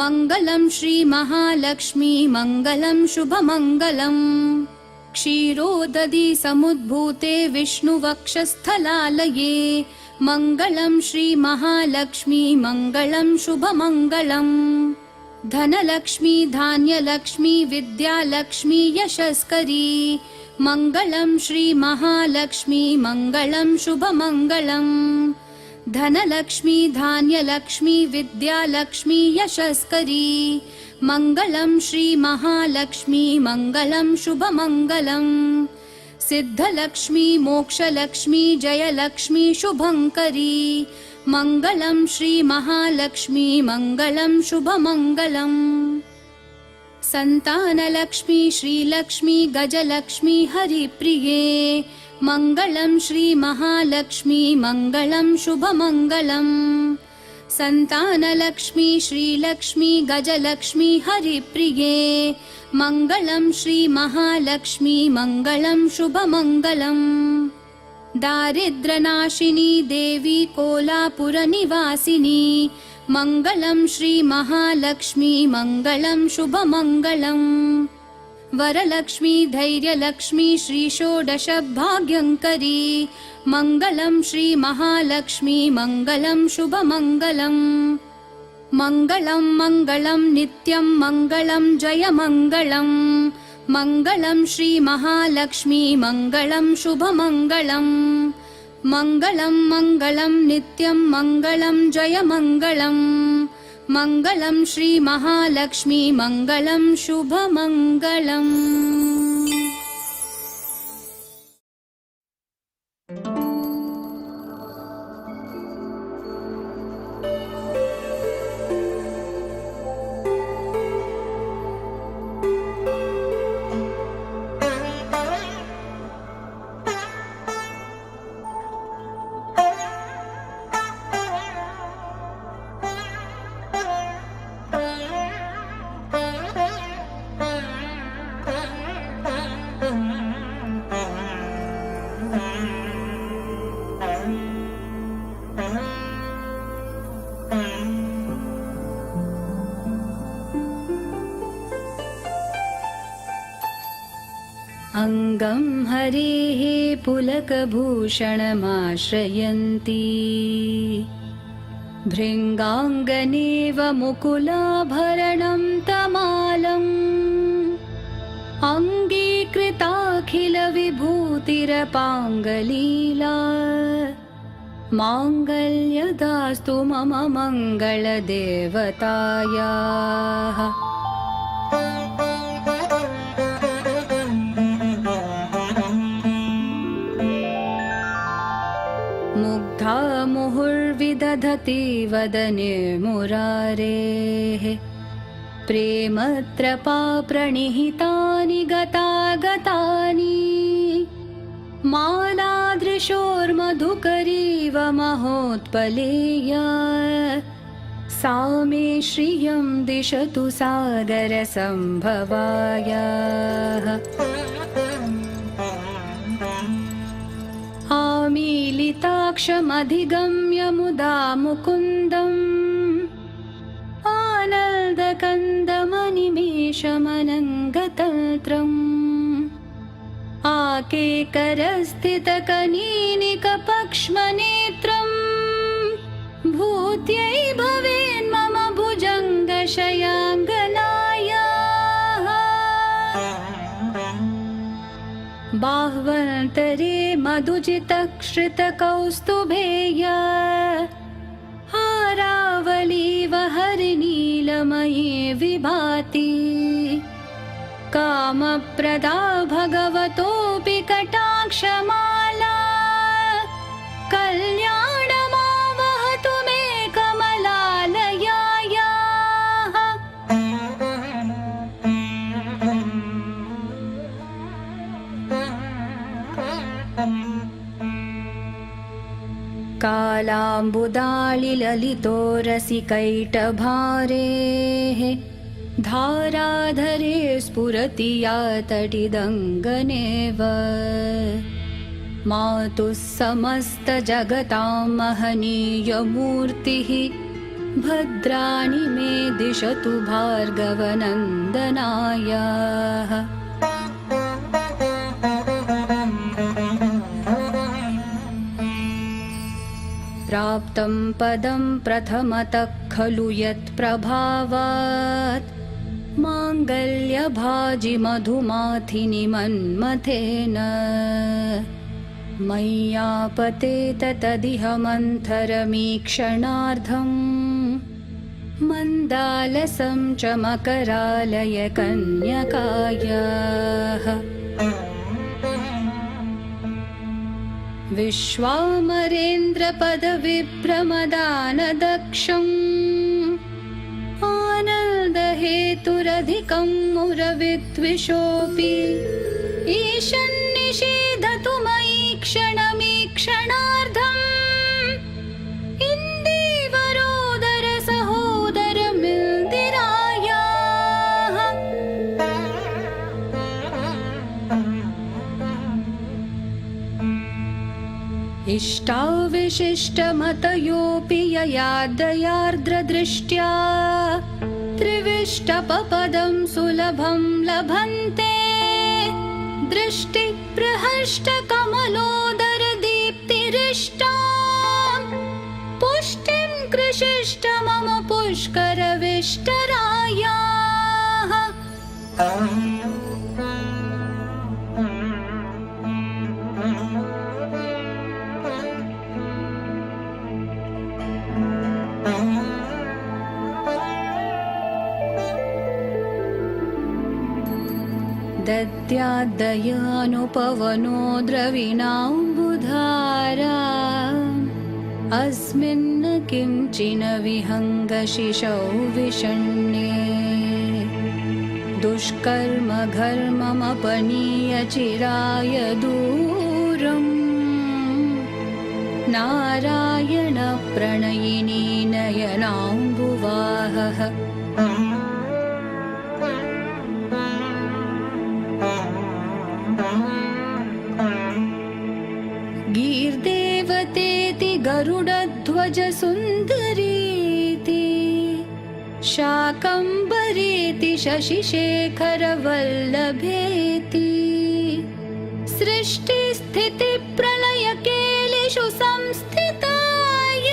मङ्गलं श्रीमहालक्ष्मी मङ्गलं शुभमङ्गलम्। क्षीरोदधि समुद्भूते विष्णुवक्षस्थलालये मङ्गलं श्रीमहालक्ष्मी मङ्गलं शुभमङ्गलम्। धनलक्ष्मी धान्यलक्ष्मी विद्यालक्ष्मी यशस्करी मङ्गलं श्रीमहालक्ष्मी मङ्गलं शुभमङ्गलम्। धनलक्ष्मी धान्यलक्ष्मी विद्यालक्ष्मी यशस्करी मङ्गलं श्रीमहालक्ष्मी मङ्गलं शुभमङ्गलम्। सिद्धलक्ष्मी मोक्षलक्ष्मी जयलक्ष्मी शुभङ्करी मङ्गलं श्रीमहालक्ष्मी मङ्गलं शुभमङ्गलम्। सन्तानलक्ष्मी श्रीलक्ष्मी गजलक्ष्मी हरिप्रिये मङ्गलं श्रीमहालक्ष्मी मङ्गलं शुभमङ्गलम्। सन्तानलक्ष्मी श्रीलक्ष्मी गजलक्ष्मी हरिप्रिये मङ्गलं श्रीमहालक्ष्मी मङ्गलं शुभमङ्गलम्। दारिद्र्यनाशिनी देवी कोलापुरनिवासिनी मङ्गलं श्रीमहालक्ष्मी मङ्गलं शुभमङ्गलम्। वरलक्ष्मी धैर्यलक्ष्मी श्रीषोडशभाग्यङ्करी मङ्गलं श्रीमहालक्ष्मी मङ्गलं शुभमङ्गलम्। मङ्गलं मङ्गलं नित्यं मङ्गलं जयमङ्गलम् मङ्गलं श्रीमहालक्ष्मी मङ्गलं शुभमङ्गलम्। मङ्गलं मङ्गलं नित्यं मङ्गलं जयमङ्गलम् मङ्गलं श्रीमहालक्ष्मी मङ्गलं शुभमङ्गलम्। भृङ्गं हरेः पुलकभूषणमाश्रयन्ती भृङ्गाङ्गनेव मुकुलाभरणं तमालम् अङ्गीकृताखिलविभूतिरपाङ्गलीला माङ्गल्यदास्तु मम मङ्गलदेवतायाः। मुग्धा मुहुर्विदधति वदने मुरारेः प्रेमत्रपा प्रणिहितानि गतागतानि मालादृशोर्मधुकरीव महोत्पलेया सा मे श्रियं दिशतु सागरसम्भवायाः। आमीलिताक्षमधिगम्य मुदा मुकुन्दम् आनन्दकन्दमनिमेषमनङ्गतन्त्रम् आकेकरस्थितकनीनिकपक्ष्मनेत्रम् भूत्यै भवेन्मम भुजङ्गशयाङ्गनायाः। बाह्वन्तरे मधुजितश्रितकौस्तुभेया हारावलीव हरिनीलमयी विभाति कामप्रदा भगवतोऽपि कटाक्षमाला कल्याणमावहतु मे कमलालयायाः। कालाम्बुदालिललितो रसिकैटभारेः धाराधरे स्फुरति या तटिदङ्गनेव मातुः समस्तजगतां महनीयमूर्तिः भद्राणि मे दिशतु भार्गवनन्दनायाः। प्राप्तं पदं प्रथमतः खलु यत्प्रभावात् माङ्गल्यभाजि मधुमाथिनि मन्मथेन मय्यापतेत तदिह मन्थरमीक्षणार्धम् मन्दालसं च मकरालय कन्यकायाः। विश्वामरेन्द्रपदविभ्रमदानदक्षम् आनन्दहेतुरधिकं मुरविद्विषोऽपि ईशन्निषेधतु मयि क्षणमीक्षणार्धम् इन्दीवरोदर सहोदरमिन्दिरायाः। इष्टाविशिष्टमतयोऽपि ययादयार्द्रदृष्ट्या त्रिविष्टपपदं सुलभं लभन्ते दृष्टिप्रहष्टकमलोदरदीप्तिरिष्टां पुष्टिं कृशिष्ट मम पुष्करविष्टरायाः। दद्याद्दयानुपवनो द्रविणाम्बुधारा अस्मिन् किञ्चिन विहङ्गशिशौ विषण्णे दुष्कर्म घर्ममपनीय चिराय दूरम् नारायण प्रणयिनी नयनाम्बुवाहः। गीर्देवतेति गरुडध्वज सुन्दरीति शाकम्भरेति शशिशेखर वल्लभेति सृष्टिस्थितिप्रलयकेलिषु संस्थिताय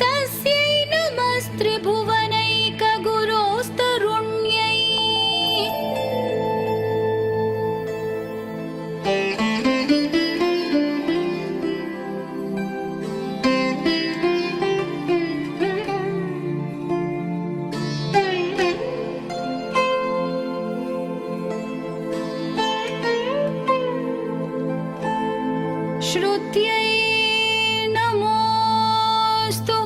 तस्यै नमस्त्रिभुवनैकगुरोस्तरुण्यै। श्रुत्यै नमोऽस्तु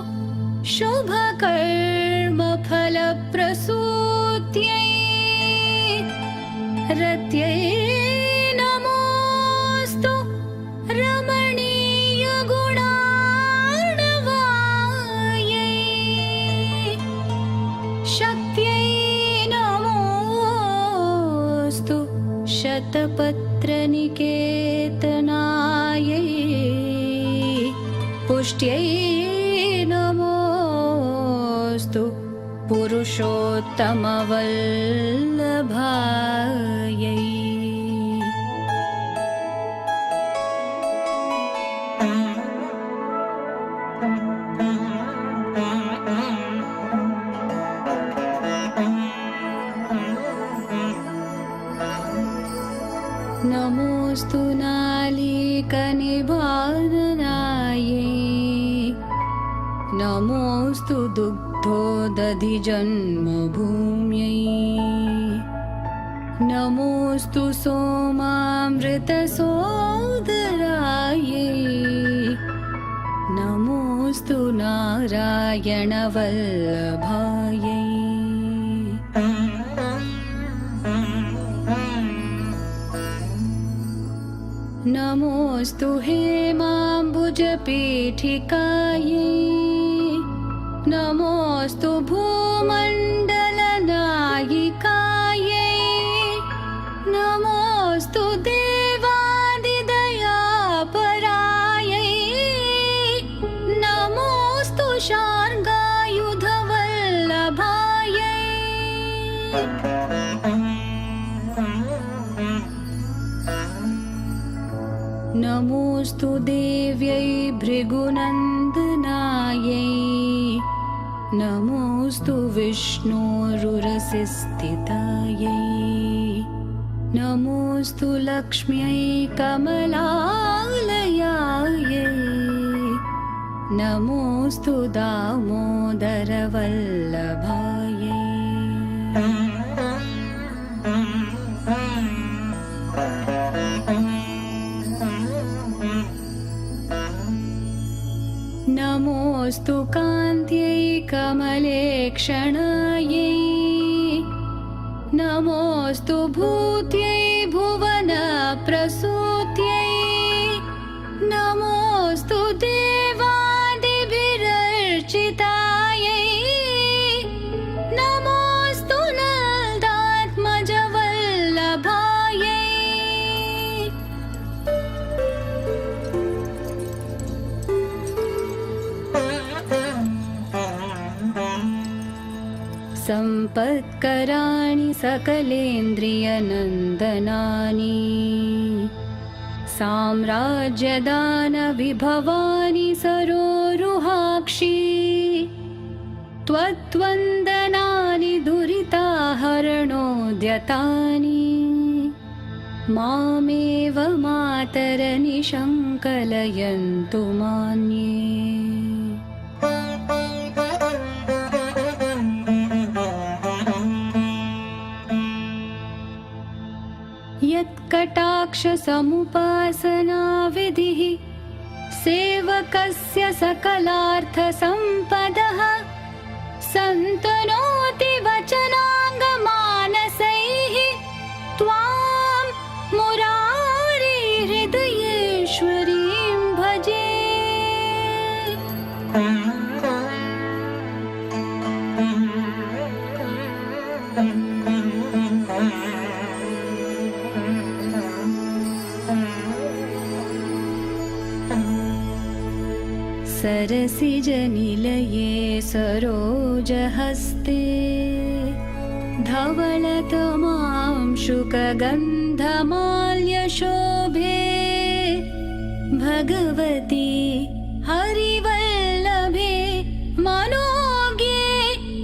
शुभकर्मफलप्रसूत्यै। रत्यै नमोऽस्तु रमणीयगुणार्णवायै। शक्त्यै नमोऽस्तु शतपत्रनिकेतनायै। पुष्ट्यै नमोऽस्तु पुरुषोत्तमवल्लभायै। नमोऽस्तु नालीकनिवारणायै। नमोऽस्तु दुग्धोदधिजन्मभूम्यै। नमोऽस्तु सोमामृतसोदरायै। नमोऽस्तु नारायणवल्लभायै। नमोऽस्तु हेमाम्बुजपीठिकायै। नमोऽस्तु भूमण्डलनायिकायै। नमोऽस्तु देवादिदयापरायै। नमोऽस्तु शार्ङ्गायुधवल्लभायै। नमोऽस्तु देव्यै भृगुनन्दनायै। नमोऽस्तु विष्णोरुरसिस्थितायै। नमोऽस्तु लक्ष्म्यै कमलालयायै। नमोऽस्तु दामोदरवल्लभायै। नमोऽस्तु कान्त्यै कमलेक्षणायै। नमोऽस्तु भूत्यै भुवनप्रसूत्यै। नमोऽस्तु देवादिभिरर्चितायै। नमोऽस्तु नन्दात्मजवल्लभायै। सम्पत्कराणि सकलेन्द्रियनन्दनानि। साम्राज्यदानविभवानि सरोरुहाक्षि। त्वद्वन्दनानि दुरिताहरणोद्यतानि। मामेव मातरनिशङ्कलयन्तु मान्ये। यत्कटाक्षसमुपासनाविधिः सेवकस्य सकलार्थसम्पदः। सन्तनोति वचनाङ्गमानसैः त्वां मुरारी हृदयेश्वरीं भजे। सरसिजनिलये सरोजहस्ते धवलतमां शुकगन्ध गन्धमाल्यशोभे भगवती हरिवल्लभे मनोज्ञे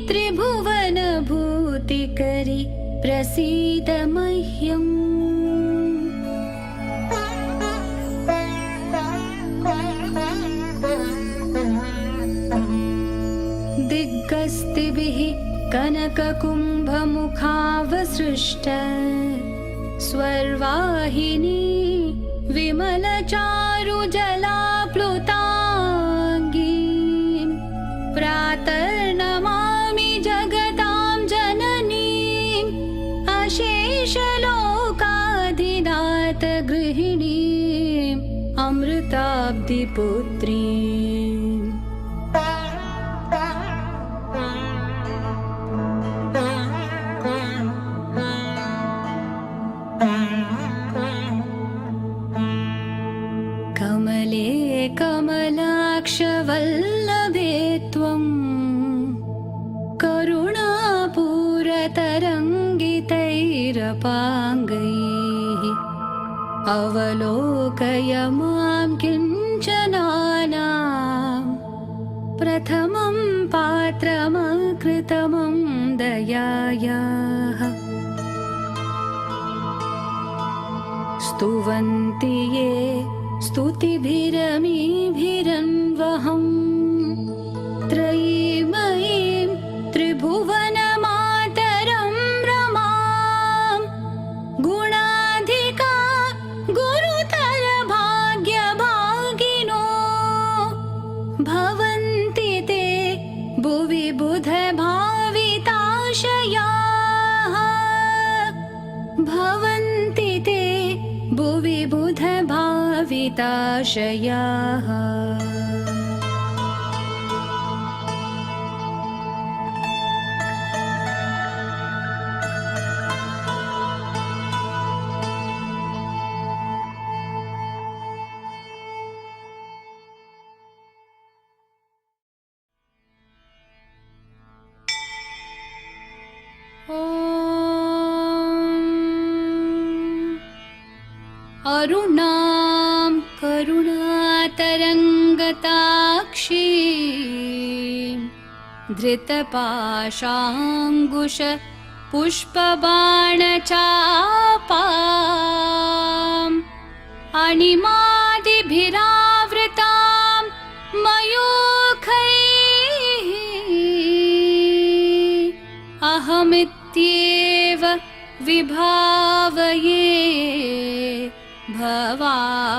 त्रिभुवनभूतिकरि प्रसीद मह्यम्। दिग्गस्तिभिः कनककुम्भमुखावसृष्ट स्वर्वाहिनी विमलचारुजलाप्लुताङ्गी प्रातर्नमामि जगतां जननीम् अशेषलोकाधिनाथ गृहिणीम् अमृताब्धिपुत्रीम्। कमले कमलाक्षवल्लभे त्वं करुणापूरतरङ्गितैरपाङ्गैः अवलोकय मां किञ्चनानां प्रथमं पात्रमकृतमं दयायाः। स्तुवन्ति ये स्तुतिभिरमीभिरन्वहम् त्रयीमयीं त्रिभुवनमातरं रमां गुणाधिका गुरुतर भाग्यभागिनो भवन्ति ते भुवि बुधभाविताशयाः भवन्ति ते भुवि बुधभाविताशयाः। अरुणां करुणातरङ्गताक्षीं धृतपाशाङ्कुश पुष्पबाणचापाम् अणिमादिभिरावृतां मयूखैः अहमित्येव विभावये भवानी।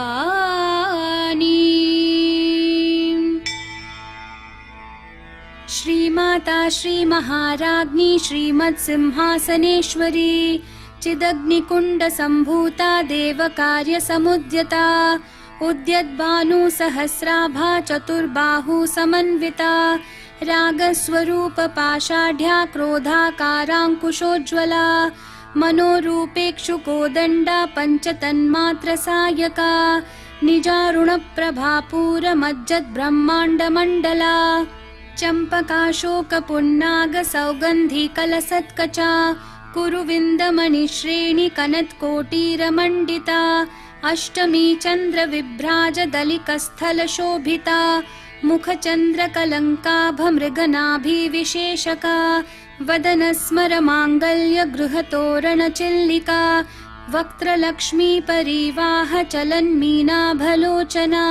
श्रीमाता श्रीमहाराज्ञी श्रीमत्सिंहासनेश्वरी चिदग्निकुण्डसम्भूता देवकार्यसमुद्यता उद्यद्भानुसहस्राभा चतुर्बाहुसमन्विता रागस्वरूपपाषाढ्या क्रोधाकाराङ्कुशोज्ज्वला मनोरूपेक्षुकोदण्डा पञ्चतन्मात्रसायका निजारुणप्रभापूरमज्जद्ब्रह्माण्डमण्डला चम्पकाशोकपुन्नागसौगन्धिकलसत्कचा कुरुविन्दमणिश्रेणिकनत्कोटीरमण्डिता अष्टमी चन्द्रविभ्राजदलिकस्थलशोभिता मुखचन्द्रकलङ्काभमृगनाभिविशेषका वदनस्मरमाङ्गल्यगृहतोरणचिल्लिका वक्त्रलक्ष्मीपरीवाहचलन्मीनाभलोचना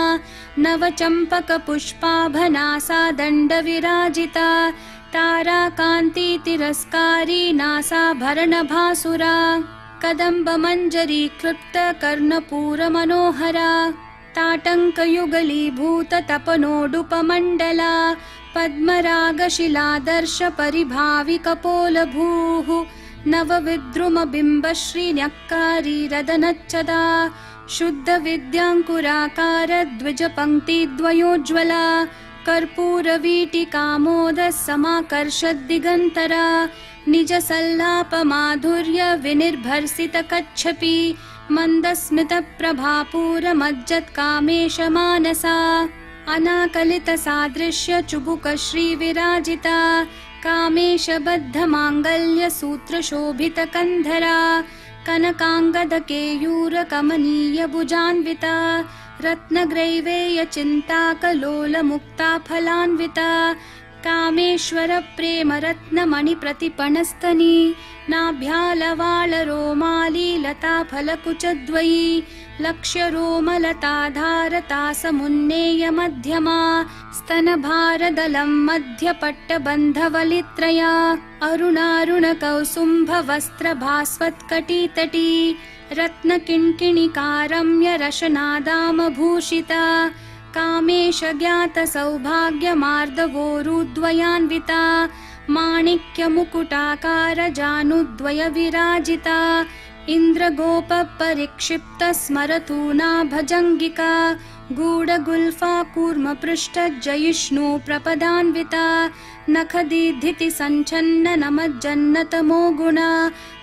नवचम्पकपुष्पाभनासा दण्डविराजिता ताराकान्तितिरस्कारी नासाभरणभासुरा कदम्बमञ्जरीकृप्तकर्णपूरमनोहरा ताटङ्कयुगलीभूततपनोडुपमण्डला पद्मरागशिलादर्शपरिभाविकपोलभूः नवविद्रुमबिम्बश्रीन्यक्कारी रदनच्चदा शुद्धविद्याङ्कुराकारद्विजपङ्क्तिद्वयोज्ज्वला कर्पूरवीटिकामोदः समाकर्षद्दिगन्तरा निजसल्लापमाधुर्यविनिर्भर्सितकच्छपि मन्दस्मितप्रभापूरमज्जत्कामेशमानसा अनाकलितसादृश्यचुबुकश्रीविराजिता कामेशबद्धमाङ्गल्यसूत्रशोभितकन्धरा कनकाङ्गदकेयूरकमनीयभुजान्विता रत्नग्रैवेयचिन्ताकलोलमुक्ता फलान्विता कामेश्वरप्रेमरत्नमणिप्रतिपणस्तनी नाभ्यालवालरोमाली लताफलकुचद्वयी लक्ष्यरोमलताधारतासमुन्नेयमध्यमा स्तनभारदलं मध्यपट्टबन्धवलित्रया अरुणारुणकौसुम्भवस्त्रभास्वत्कटितटी रत्नकिङ्किणिकारम्यरशनादामभूषिता कामेशज्ञातसौभाग्यमार्दवोरुद्वयान्विता माणिक्यमुकुटाकारजानुद्वयविराजिता इन्द्रगोपपरिक्षिप्तस्मरतूना भजङ्गिका गूढगुल्फा कूर्मपृष्ठजयिष्णु प्रपदान्विता नखदीधितिसञ्छन्ननमज्जन्नतमो गुणा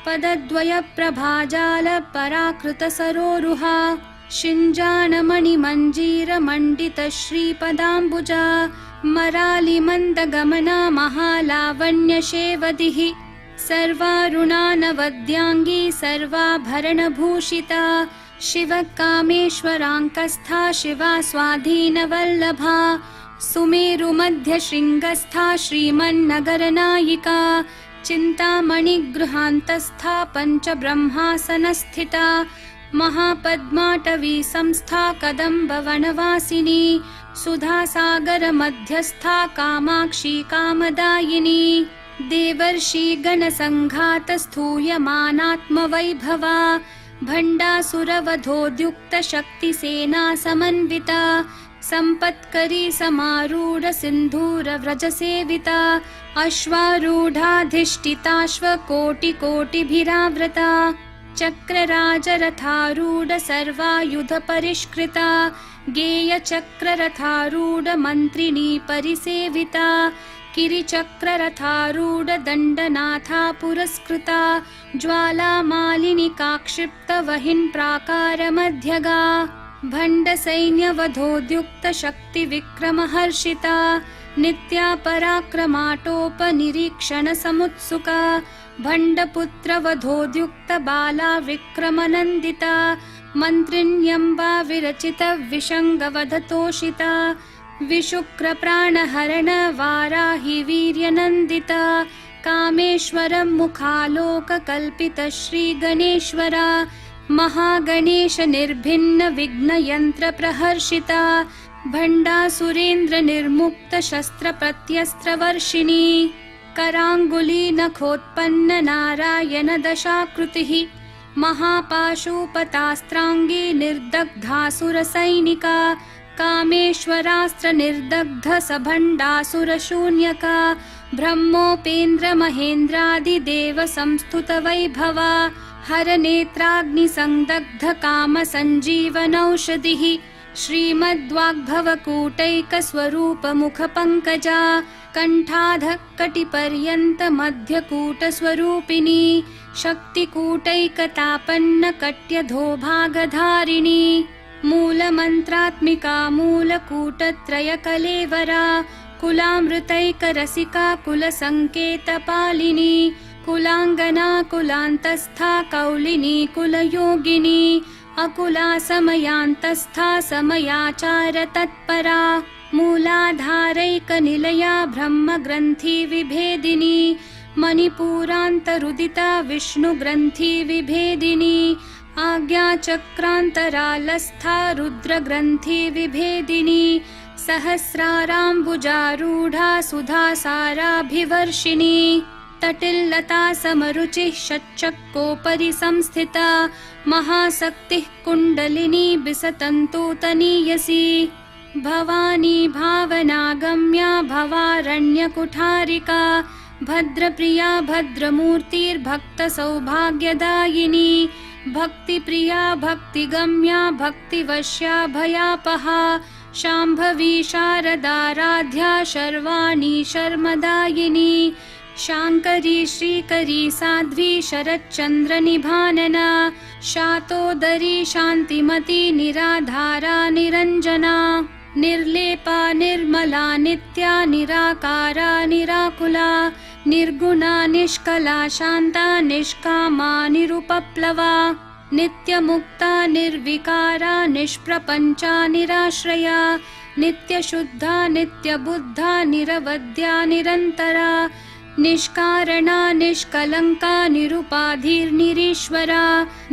पदद्वयप्रभाजालपराकृतसरोरुहा शिञ्जानमणिमञ्जीरमण्डितश्रीपदाम्बुजा मरालिमन्दगमना महालावण्यशेवदिः सर्वारुणानवद्याङ्गी सर्वाभरणभूषिता शिवकामेश्वराङ्कस्था शिवा स्वाधीनवल्लभा सुमेरुमध्यशृङ्गस्था श्रीमन्नगरनायिका चिन्तामणिगृहान्तस्था पञ्चब्रह्मासनस्थिता महापद्माटवी संस्था कदम्बवनवासिनी सुधासागरमध्यस्था कामाक्षी कामदायिनी देवर्षिगणसङ्घातस्थूयमानात्मवैभवा भण्डासुरवधोद्युक्तशक्तिसेना समन्विता सम्पत्करी समारूढसिन्धूरव्रजसेविता अश्वारूढाधिष्ठिताश्वकोटिकोटिभिरावृता चक्रराजरथारूढ सर्वायुधपरिष्कृता गेयचक्ररथारूढमन्त्रिणी परिसेविता किरिचक्ररथारूढदण्डनाथा पुरस्कृता ज्वालामालिनिकाक्षिप्तवहिन्प्राकारमध्यगा भण्डसैन्यवधोद्युक्तशक्तिविक्रमहर्षिता नित्या पराक्रमाटोपनिरीक्षणसमुत्सुका भण्डपुत्रवधोद्युक्तबाला विक्रमनन्दिता मन्त्रिण्यम्बा विरचितविषङ्गवधतोषिता विशुक्रप्राणहरण वाराहि वीर्यनन्दिता कामेश्वरं मुखालोककल्पितश्रीगणेश्वरा महागणेश निर्भिन्न विघ्नयन्त्रप्रहर्षिता भण्डासुरेन्द्रनिर्मुक्तशस्त्रप्रत्यस्त्रवर्षिणी कराङ्गुलीनखोत्पन्न नारायणदशाकृतिः महापाशुपतास्त्राङ्गी निर्दग्धासुरसैनिका कामेश्वरास्त्रनिर्दग्धसभण्डासुरशून्यका ब्रह्मोपेन्द्रमहेन्द्रादिदेवसंस्तुतवैभवा हरनेत्राग्निसंदग्धकामसञ्जीवनौषधिः श्रीमद्वाग्भवकूटैकस्वरूपमुखपङ्कजा कण्ठाधःकटिपर्यन्तमध्यकूटस्वरूपिणी शक्तिकूटैकतापन्नकट्यधोभागधारिणी मूलमन्त्रात्मिका मूलकूटत्रयकलेवरा कुलामृतैकरसिका कुलसङ्केतपालिनी कुलाङ्गना कुलान्तस्था कौलिनी कुलयोगिनी अकुला समयान्तस्था समयाचारतत्परा मूलाधारैकनिलया ब्रह्मग्रन्थिविभेदिनी मणिपूरान्तरुदिता विष्णुग्रन्थिविभेदिनी आज्ञाचक्रान्तरालस्था रुद्रग्रन्थिविभेदिनी सहस्राराम्बुजारूढा सुधासाराभिवर्षिणी तटिल्लता समरुचिः षट्चक्रोपरि संस्थिता महाशक्तिः कुण्डलिनी बिसतन्तुतनीयसी भवानी भावनागम्या भवारण्यकुठारिका भद्रप्रिया भद्रमूर्तिर्भक्तसौभाग्यदायिनी भक्तिप्रिया भक्तिगम्या भक्तिवश्या भयापहा शाम्भवी शारदाराध्या शर्वाणी शर्मदायिनी शाङ्करी श्रीकरी साध्वी शरच्चन्द्रनिभानना शातोदरी शान्तिमती निराधारा निरञ्जना निर्लेपा निर्मला नित्या निराकारा निराकुला निर्गुणा निष्कला शान्ता निष्कामा निरुपप्लवा नित्यमुक्ता निर्विकारा निष्प्रपञ्चा निराश्रया नित्यशुद्धा नित्यबुद्धा निरवध्या निरन्तरा निष्कारणा निष्कलङ्का निरुपाधिर्निरीश्वरा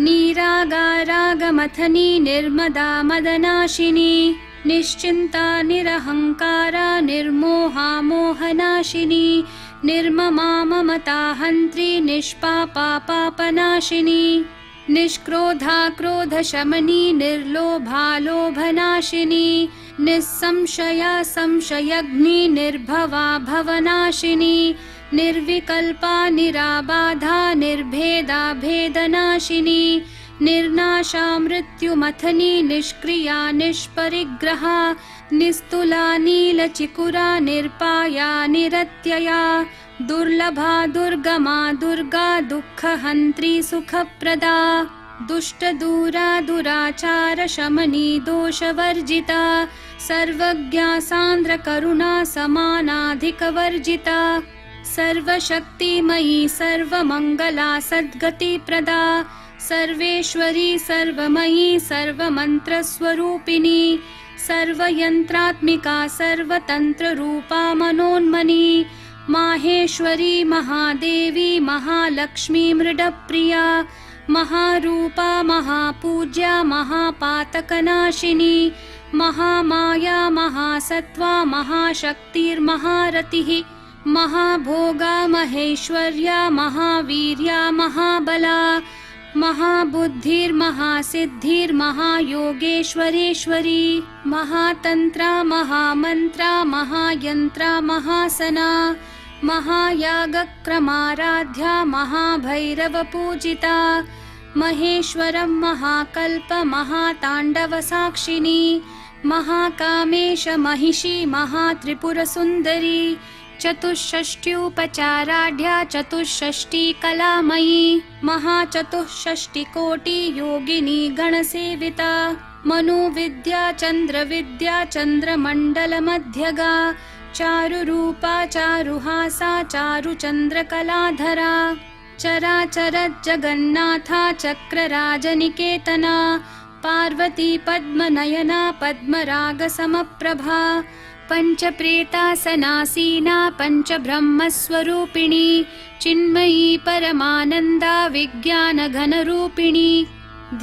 निरागारागमथनी निर्मदा मदनाशिनी निश्चिन्ता निरहङ्कारा निर्मोहा मोहनाशिनी निर्ममा ममता हन्त्री निष्पापा पापनाशिनी निष्क्रोधा क्रोधशमनी निर्लोभा लोभनाशिनी निस्संशया संशयग्नि निर्भवा भवनाशिनी निर्विकल्पा निराबाधा निर्भेदा भेदनाशिनी निर्नाशा मृत्युमथनी निष्क्रिया निष्परिग्रहा निस्तुला नीलचिकुरा निर्पाया निरत्यया दुर्लभा दुर्गमा दुर्गा दुःखहन्त्री सुखप्रदा दुष्टदूरा दुराचार शमनी दोषवर्जिता सर्वज्ञा सान्द्रकरुणा समानाधिकवर्जिता सर्वशक्तिमयी सर्वमङ्गला सद्गतिप्रदा सर्वेश्वरी सर्वमयी सर्वमन्त्रस्वरूपिणी सर्वयन्त्रात्मिका सर्वतन्त्ररूपा मनोन्मनी माहेश्वरी महादेवी महालक्ष्मी मृडप्रिया महारूपा महापूज्या महापातकनाशिनी महामाया महासत्त्वा महाशक्तिर्महारतिः महाभोगा महेश्वर्या महावीर्या महाबला महाबुद्धिर्महासिद्धिर्महायोगेश्वरेश्वरी महातन्त्रा महामन्त्रा महायन्त्रा महासना महायागक्रमाराध्या महाभैरवपूजिता महेश्वरं महाकल्प महाताण्डवसाक्षिणी महाकामेश महिषी महात्रिपुरसुन्दरी चतुष्षष्ट्युपचाराढ्या चतुष्षष्टिकलामयी महाचतुष्षष्टिकोटि योगिनी गणसेविता मनुविद्या चन्द्रविद्या चन्द्रमण्डलमध्यगा चारुरूपा चारुहासा चारुचन्द्रकलाधरा चराचर जगन्नाथा चक्रराजनिकेतना पार्वती पद्मनयना पद्मरागसमप्रभा पञ्चप्रेतासनासीना पञ्चब्रह्मस्वरूपिणी चिन्मयी परमानन्दा विज्ञानघनरूपिणी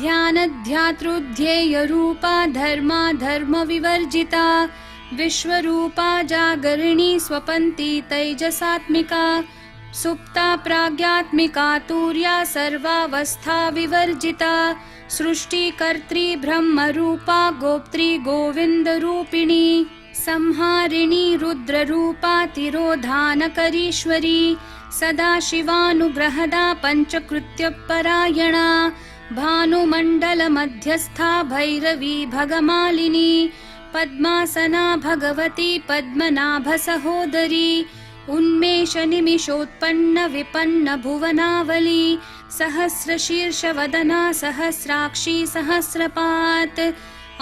ध्यानध्यातृध्येयरूपा धर्मा धर्मविवर्जिता विश्वरूपा जागरिणी स्वपन्ती तैजसात्मिका सुप्ता प्राज्ञात्मिका तुर्या सर्वावस्था विवर्जिता सृष्टिकर्त्री ब्रह्मरूपा गोप्त्री गोविन्दरूपिणी संहारिणी रुद्ररूपा तिरोधानकरीश्वरी सदाशिवानुग्रहदा पञ्चकृत्यपरायणा भानुमण्डलमध्यस्था भैरवी भगमालिनी पद्मासना भगवती पद्मनाभसहोदरी उन्मेषनिमिषोत्पन्न विपन्न भुवनावली सहस्रशीर्षवदना सहस्राक्षी सहस्रपात्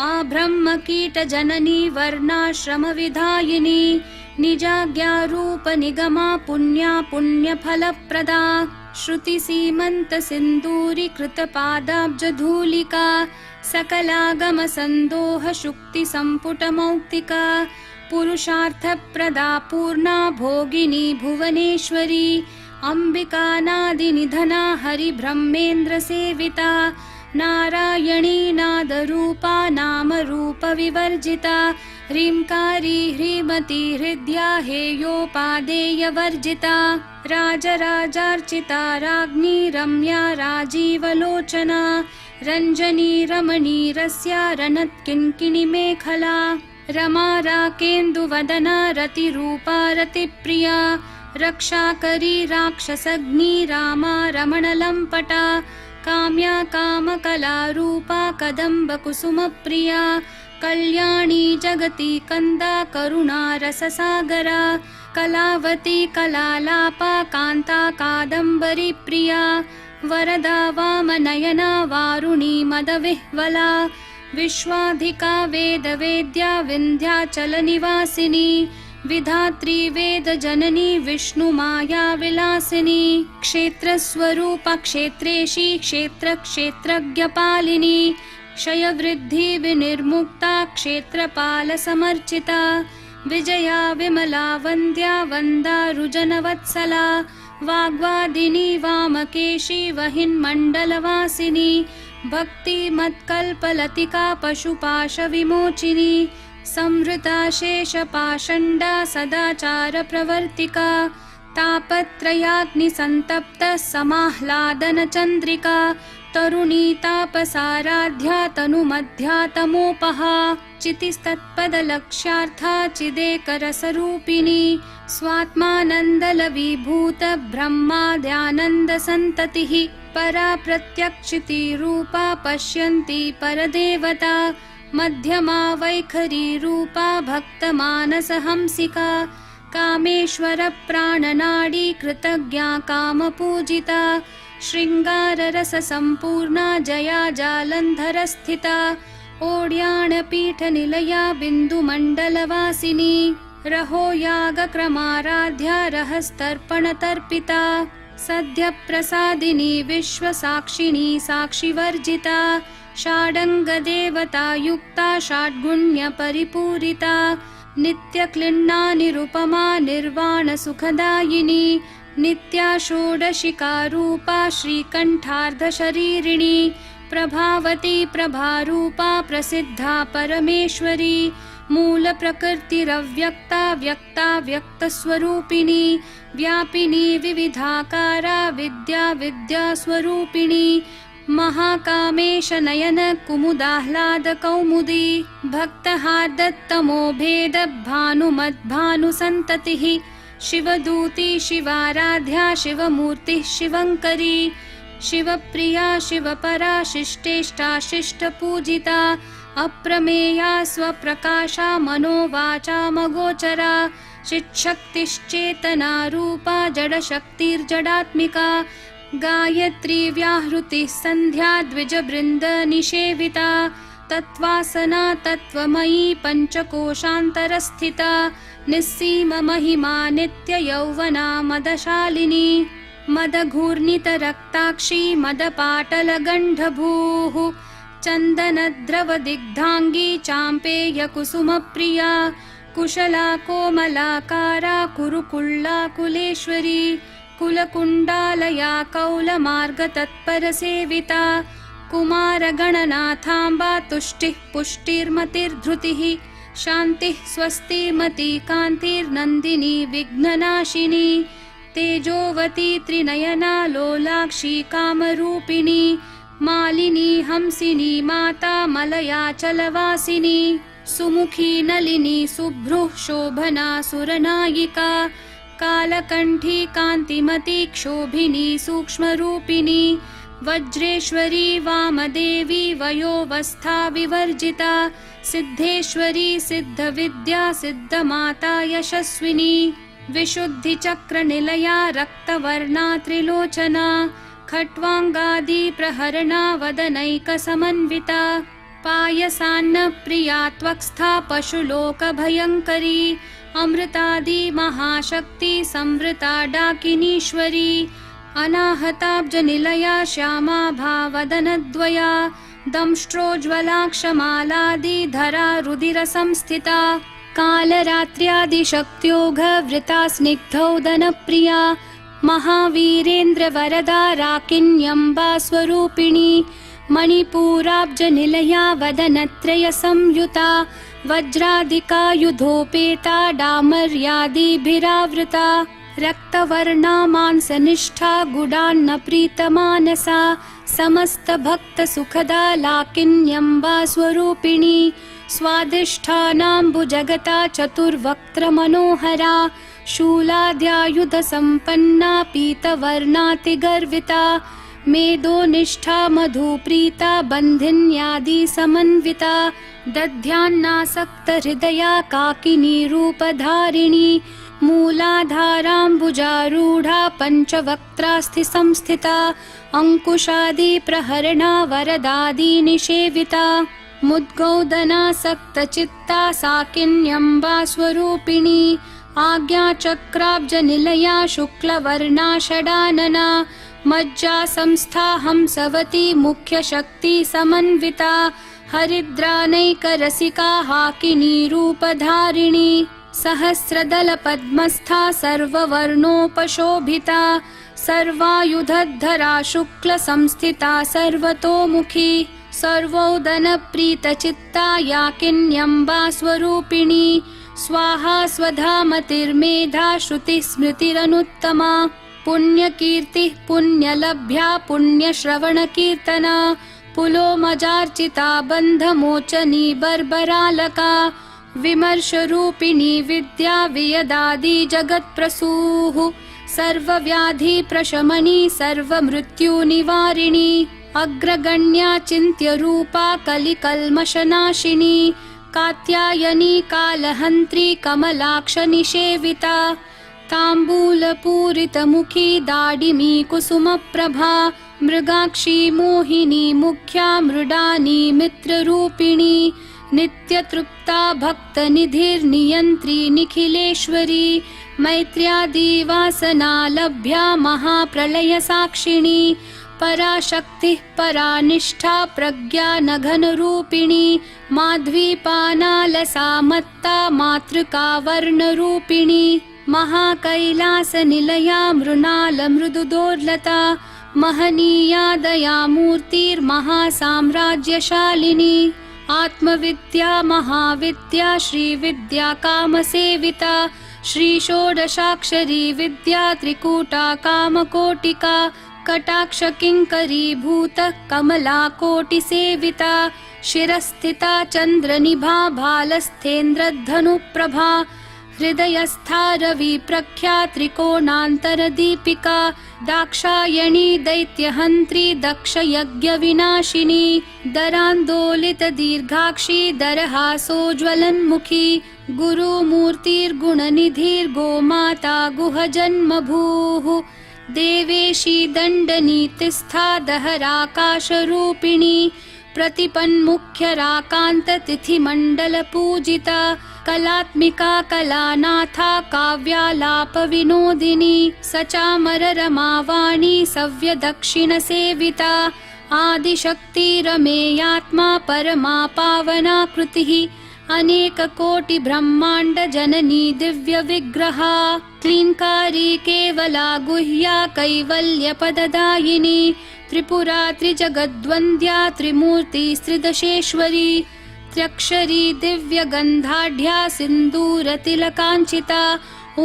आब्रह्मकीटजननी वर्णाश्रमविधायिनी निजाज्ञारूपनिगमा पुण्या पुण्यफलप्रदा श्रुतिसीमन्तसिन्दूरीकृतपादाब्जधूलिका सकलागमसन्दोहशुक्तिसम्पुटमौक्तिका पुरुषार्थप्रदा पूर्णा भोगिनी भुवनेश्वरी अम्बिकानादिनिधना हरिब्रह्मेन्द्रसेविता नारायणी नादरूपा नामरूपविवर्जिता ह्रींकारी ह्रीमती हृद्या हेयोपादेयवर्जिता राजराजार्चिता राज्ञी रम्या राजीवलोचना रञ्जनी रमणी रस्या रणत्किङ्किणीमेखला रमा राकेन्दुवदना रतिरूपा रतिप्रिया रक्षाकरी राक्षसग्नी रामा रमणलम्पटा काम्या कामकलारूपा कदम्बकुसुमप्रिया कल्याणी जगती कन्दा करुणा रससागरा कलावती कलालापा कान्ता कादम्बरी प्रिया वरदा वामनयना वारुणी मदविह्वला विश्वाधिका वेदवेद्या विन्ध्याचलनिवासिनी विधात्री वेदजननी विष्णुमाया विलासिनी क्षेत्रस्वरूपा क्षेत्रेशी क्षेत्रक्षेत्रज्ञपालिनी क्षयवृद्धि विनिर्मुक्ता क्षेत्रपालसमर्चिता विजया विमला वन्द्या वन्दारुजनवत्सला वाग्वादिनी वामकेशी वहिन्मण्डलवासिनी भक्तिमत्कल्पलतिका पशुपाशविमोचिनी संवृता शेषपाषण्डा सदाचारप्रवर्तिका तापत्रयाग्निसन्तप्ता समाह्लादनचन्द्रिका तरुणी तापसाराध्या तनुमध्या तमोपहा चितिस्तत्पदलक्ष्यार्था चिदेकरसरूपिणी स्वात्मानन्दलवीभूत ब्रह्माद्यानन्दसन्ततिः परा प्रत्यक्षितिरूपा पश्यन्ती परदेवता मध्यमा वैखरी रूपा भक्तमानसहंसिका कामेश्वरप्राणनाडी कृतज्ञा कामपूजिता शृङ्गाररससम्पूर्णा जया जालन्धरस्थिता ओड्याणपीठनिलया बिन्दुमण्डलवासिनी रहो यागक्रमाराध्या रहस्तर्पणतर्पिता सद्यप्रसादिनी विश्वसाक्षिणी साक्षिवर्जिता षाडङ्गदेवतायुक्ता षड्गुण्यपरिपूरिता नित्यक्लिन्ना निरुपमा निर्वाणसुखदायिनी नित्या षोडशिकारूपा श्रीकण्ठार्धशरीरिणी प्रभावती प्रभारूपा प्रसिद्धा परमेश्वरी मूलप्रकृतिरव्यक्ता व्यक्ता व्यक्तस्वरूपिणी व्यापिनी विविधाकारा विद्या विद्यास्वरूपिणी महाकामेश नयन कुमुदाह्लाद कौमुदी भक्तहार्दत्तमो भेद भानुमद्भानुसन्ततिः शिवदूती शिवाराध्या शिवमूर्तिः शिवङ्करी शिवप्रिया शिवपरा शिष्टेष्टा शिष्टपूजिता अप्रमेया स्वप्रकाशा मनोवाचामगोचरा चिच्छक्तिश्चेतना रूपा जडशक्तिर्जडात्मिका गायत्री व्याहृतिः सन्ध्या द्विजबृन्दनिषेविता तत्त्वासना तत्त्वमयी पञ्चकोशान्तरस्थिता निस्सीममहिमा नित्ययौवना मदशालिनी मदघूर्णितरक्ताक्षी मदपाटलगण्डभूः चन्दनद्रवदिग्धाङ्गी चाम्पेयकुसुमप्रिया कुशला कोमलाकारा कुरुकुल्ला कुलेश्वरी कुलकुण्डालया कौलमार्गतत्परसेविता कुमारगणनाथाम्बा तुष्टिः पुष्टिर्मतिर्धृतिः शान्तिः स्वस्तिर्मती कान्तिर्नन्दिनी विघ्ननाशिनी तेजोवती त्रिनयना लोलाक्षी कामरूपिणी मालिनी हंसिनी माता मलयाचलवासिनी सुमुखी नलिनी सुभ्रुः शोभना सुरनायिका कालकण्ठी कान्तिमती क्षोभिनी सूक्ष्मरूपिणी वज्रेश्वरी वामदेवी वयोवस्था विवर्जिता सिद्धेश्वरी सिद्धविद्या सिद्धमाता यशस्विनी विशुद्धिचक्रनिलया रक्तवर्णा त्रिलोचना खट्वाङ्गादि प्रहरणा वदनैकसमन्विता पायसान्नप्रिया त्वक्स्था पशुलोकभयङ्करी अमृतादि महाशक्ति संवृता डाकिनीश्वरी अनाहताब्जनिलया श्यामा भावदनद्वया दंष्ट्रोज्ज्वलाक्षमालादिधरा रुधिरसंस्थिता कालरात्र्यादिशक्त्योघवृता स्निग्धौदनप्रिया महावीरेन्द्रवरदा राकिन्यम्बा स्वरूपिणी मणिपूराब्जनिलया वदनत्रयसंयुता वज्रादिकायुधोपेता डामर्यादिभिरावृता रक्तवर्णा मांसनिष्ठा गुडान्नप्रीतमानसा समस्तभक्तसुखदा लाकिन्यम्बा स्वरूपिणी स्वादिष्ठानाम्बुजगता चतुर्वक्त्रमनोहरा शूलाद्यायुधसम्पन्ना पीतवर्णातिगर्विता मेदोनिष्ठा मधुप्रीता बन्धिन्यादिसमन्विता दध्यान्नासक्तहृदया काकिनी रूपधारिणी मूलाधाराम्बुजारूढा पञ्चवक्त्रास्थिसंस्थिता अङ्कुशादिप्रहरणा वरदादिनिषेविता मुद्गौदनासक्तचित्ता साकिन्यम्बा स्वरूपिणी आज्ञाचक्राब्जनिलया शुक्लवर्णा षडानना मज्जा संस्था हंसवती मुख्यशक्ति समन्विता हरिद्रानैकरसिका हाकिनी रूपधारिणी सहस्रदलपद्मस्था सर्ववर्णोपशोभिता सर्वायुधद्धरा शुक्लसंस्थिता सर्वतोमुखी सर्वोदनप्रीतचित्ता याकिन्यम्बा स्वरूपिणी स्वाहा स्वधामतिर्मेधा श्रुतिस्मृतिरनुत्तमा पुण्यकीर्तिः पुण्यलभ्या पुण्यश्रवणकीर्तना पुलोमजार्चिता बन्धमोचनी बर्बरालका विमर्शरूपिणी विद्या वियदादि जगत्प्रसूः सर्वव्याधिप्रशमनी सर्वमृत्युनिवारिणी अग्रगण्या चिन्त्यरूपा कलिकल्मषनाशिनी कात्यायनी कालहन्त्री कमलाक्षनिषेविता ताम्बूलपूरितमुखी दाडिमी कुसुमप्रभा मृगाक्षी मोहिनी मुख्या मृडानी मित्ररूपिणी नित्यतृप्ता भक्तनिधिर्नियन्त्री निखिलेश्वरी मैत्र्यादिवासना लभ्या महाप्रलयसाक्षिणी पराशक्तिः परानिष्ठा प्रज्ञानघनरूपिणी माध्वीपानालसा मत्ता मातृका वर्णरूपिणी महाकैलासनिलया मृणालमृदुदोर्लता महनीया दयामूर्तिर्महासाम्राज्यशालिनी आत्मविद्या महाविद्या श्रीविद्या कामसेविता श्रीषोडशाक्षरी विद्या त्रिकूटा कामकोटिका कटाक्षकिङ्करीभूतः कमलाकोटिसेविता शिरस्थिता चन्द्रनिभा भालस्थेन्द्रधनुप्रभा हृदयस्था रविप्रख्या त्रिकोणान्तरदीपिका दाक्षायणी दैत्यहन्त्री दक्षयज्ञविनाशिनी दरान्दोलितदीर्घाक्षी दरहासोज्ज्वलन्मुखी गुरुमूर्तिर्गुणनिधिर्गोमाता गुहजन्मभूः देवेशी दण्डनीतिस्था दहराकाशरूपिणी प्रतिपन्मुख्यराकान्ततिथिमण्डलपूजिता कलात्मिका कलानाथा काव्यालापविनोदिनी सचामररमावाणी सव्यदक्षिणसेविता आदिशक्तिरमेयात्मा परमा पावनाकृतिः अनेककोटिब्रह्माण्डजननी दिव्यविग्रहा क्लीङ्कारी केवला गुह्या कैवल्यपददायिनी त्रिपुरा त्रिजगद्वन्द्या त्रिमूर्तिस्त्रिदशेश्वरी त्र्यक्षरी दिव्यगन्धाढ्या सिन्दूरतिलकाञ्चिता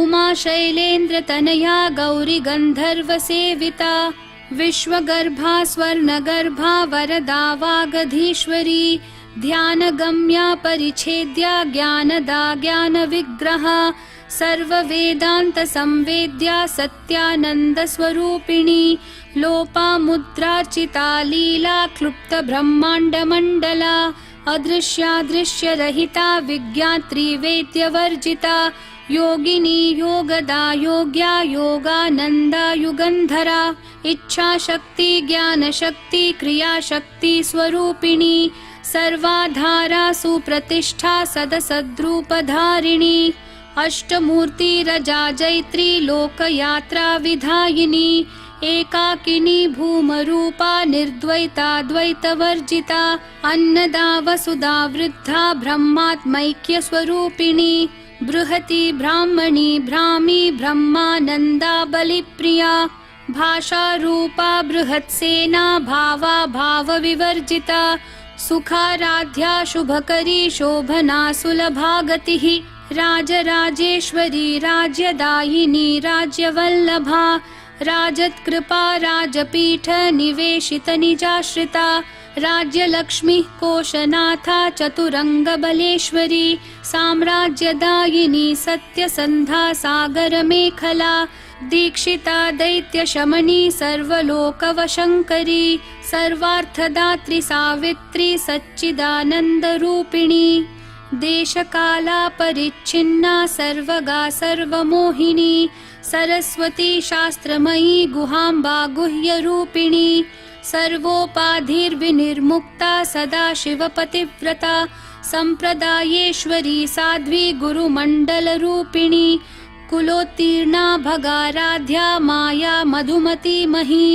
उमा शैलेन्द्रतनया गौरी गन्धर्वसेविता विश्वगर्भा स्वर्णगर्भा वरदा वागधीश्वरी ध्यानगम्या परिच्छेद्या ज्ञानदा ज्ञानविग्रहा सर्ववेदान्तसंवेद्या सत्यानन्दस्वरूपिणी लोपामुद्रार्चिता लीला क्लुप्तब्रह्माण्डमण्डला अदृश्यादृश्यरहिता विज्ञात्री वेद्यवर्जिता योगिनी योगदा योग्या योगानन्दा युगन्धरा इच्छाशक्ति ज्ञानशक्ति क्रियाशक्ति स्वरूपिणी सर्वाधारा सुप्रतिष्ठा सदसद्रूपधारिणी अष्टमूर्तिरजा जैत्री लोकयात्रा विधायिनी एकाकिनी भूमरूपा निर्द्वैता द्वैतवर्जिता अन्नदा वसुधा वृद्धा ब्रह्मात्मैक्यस्वरूपिणी बृहती ब्राह्मणी भ्रामी ब्रह्मानन्दा बलिप्रिया भाषारूपा बृहत्सेना भावा भावविवर्जिता सुखाराध्या शुभकरी शोभना सुलभा गतिः राजराजेश्वरी राज्यदायिनी राज्यवल्लभा राजत्कृपा राजपीठ निवेशित निजाश्रिता राज्यलक्ष्मीः कोशनाथा चतुरङ्गबलेश्वरी साम्राज्यदायिनी सत्यसन्धा सागरमेखला दीक्षिता दैत्यशमनी सर्वलोकवशङ्करी सर्वार्थदात्री सावित्री सच्चिदानन्दरूपिणी देशकाला परिच्छिन्ना सर्वगा सर्वमोहिनी सरस्वती शास्त्रमयी गुहाम्बा गुह्यरूपिणी सर्वोपाधिर्विनिर्मुक्ता सदाशिवपतिव्रता सम्प्रदायेश्वरी साध्वी गुरुमण्डलरूपिणी कुलोत्तीर्णा भगाराध्या माया मधुमती मही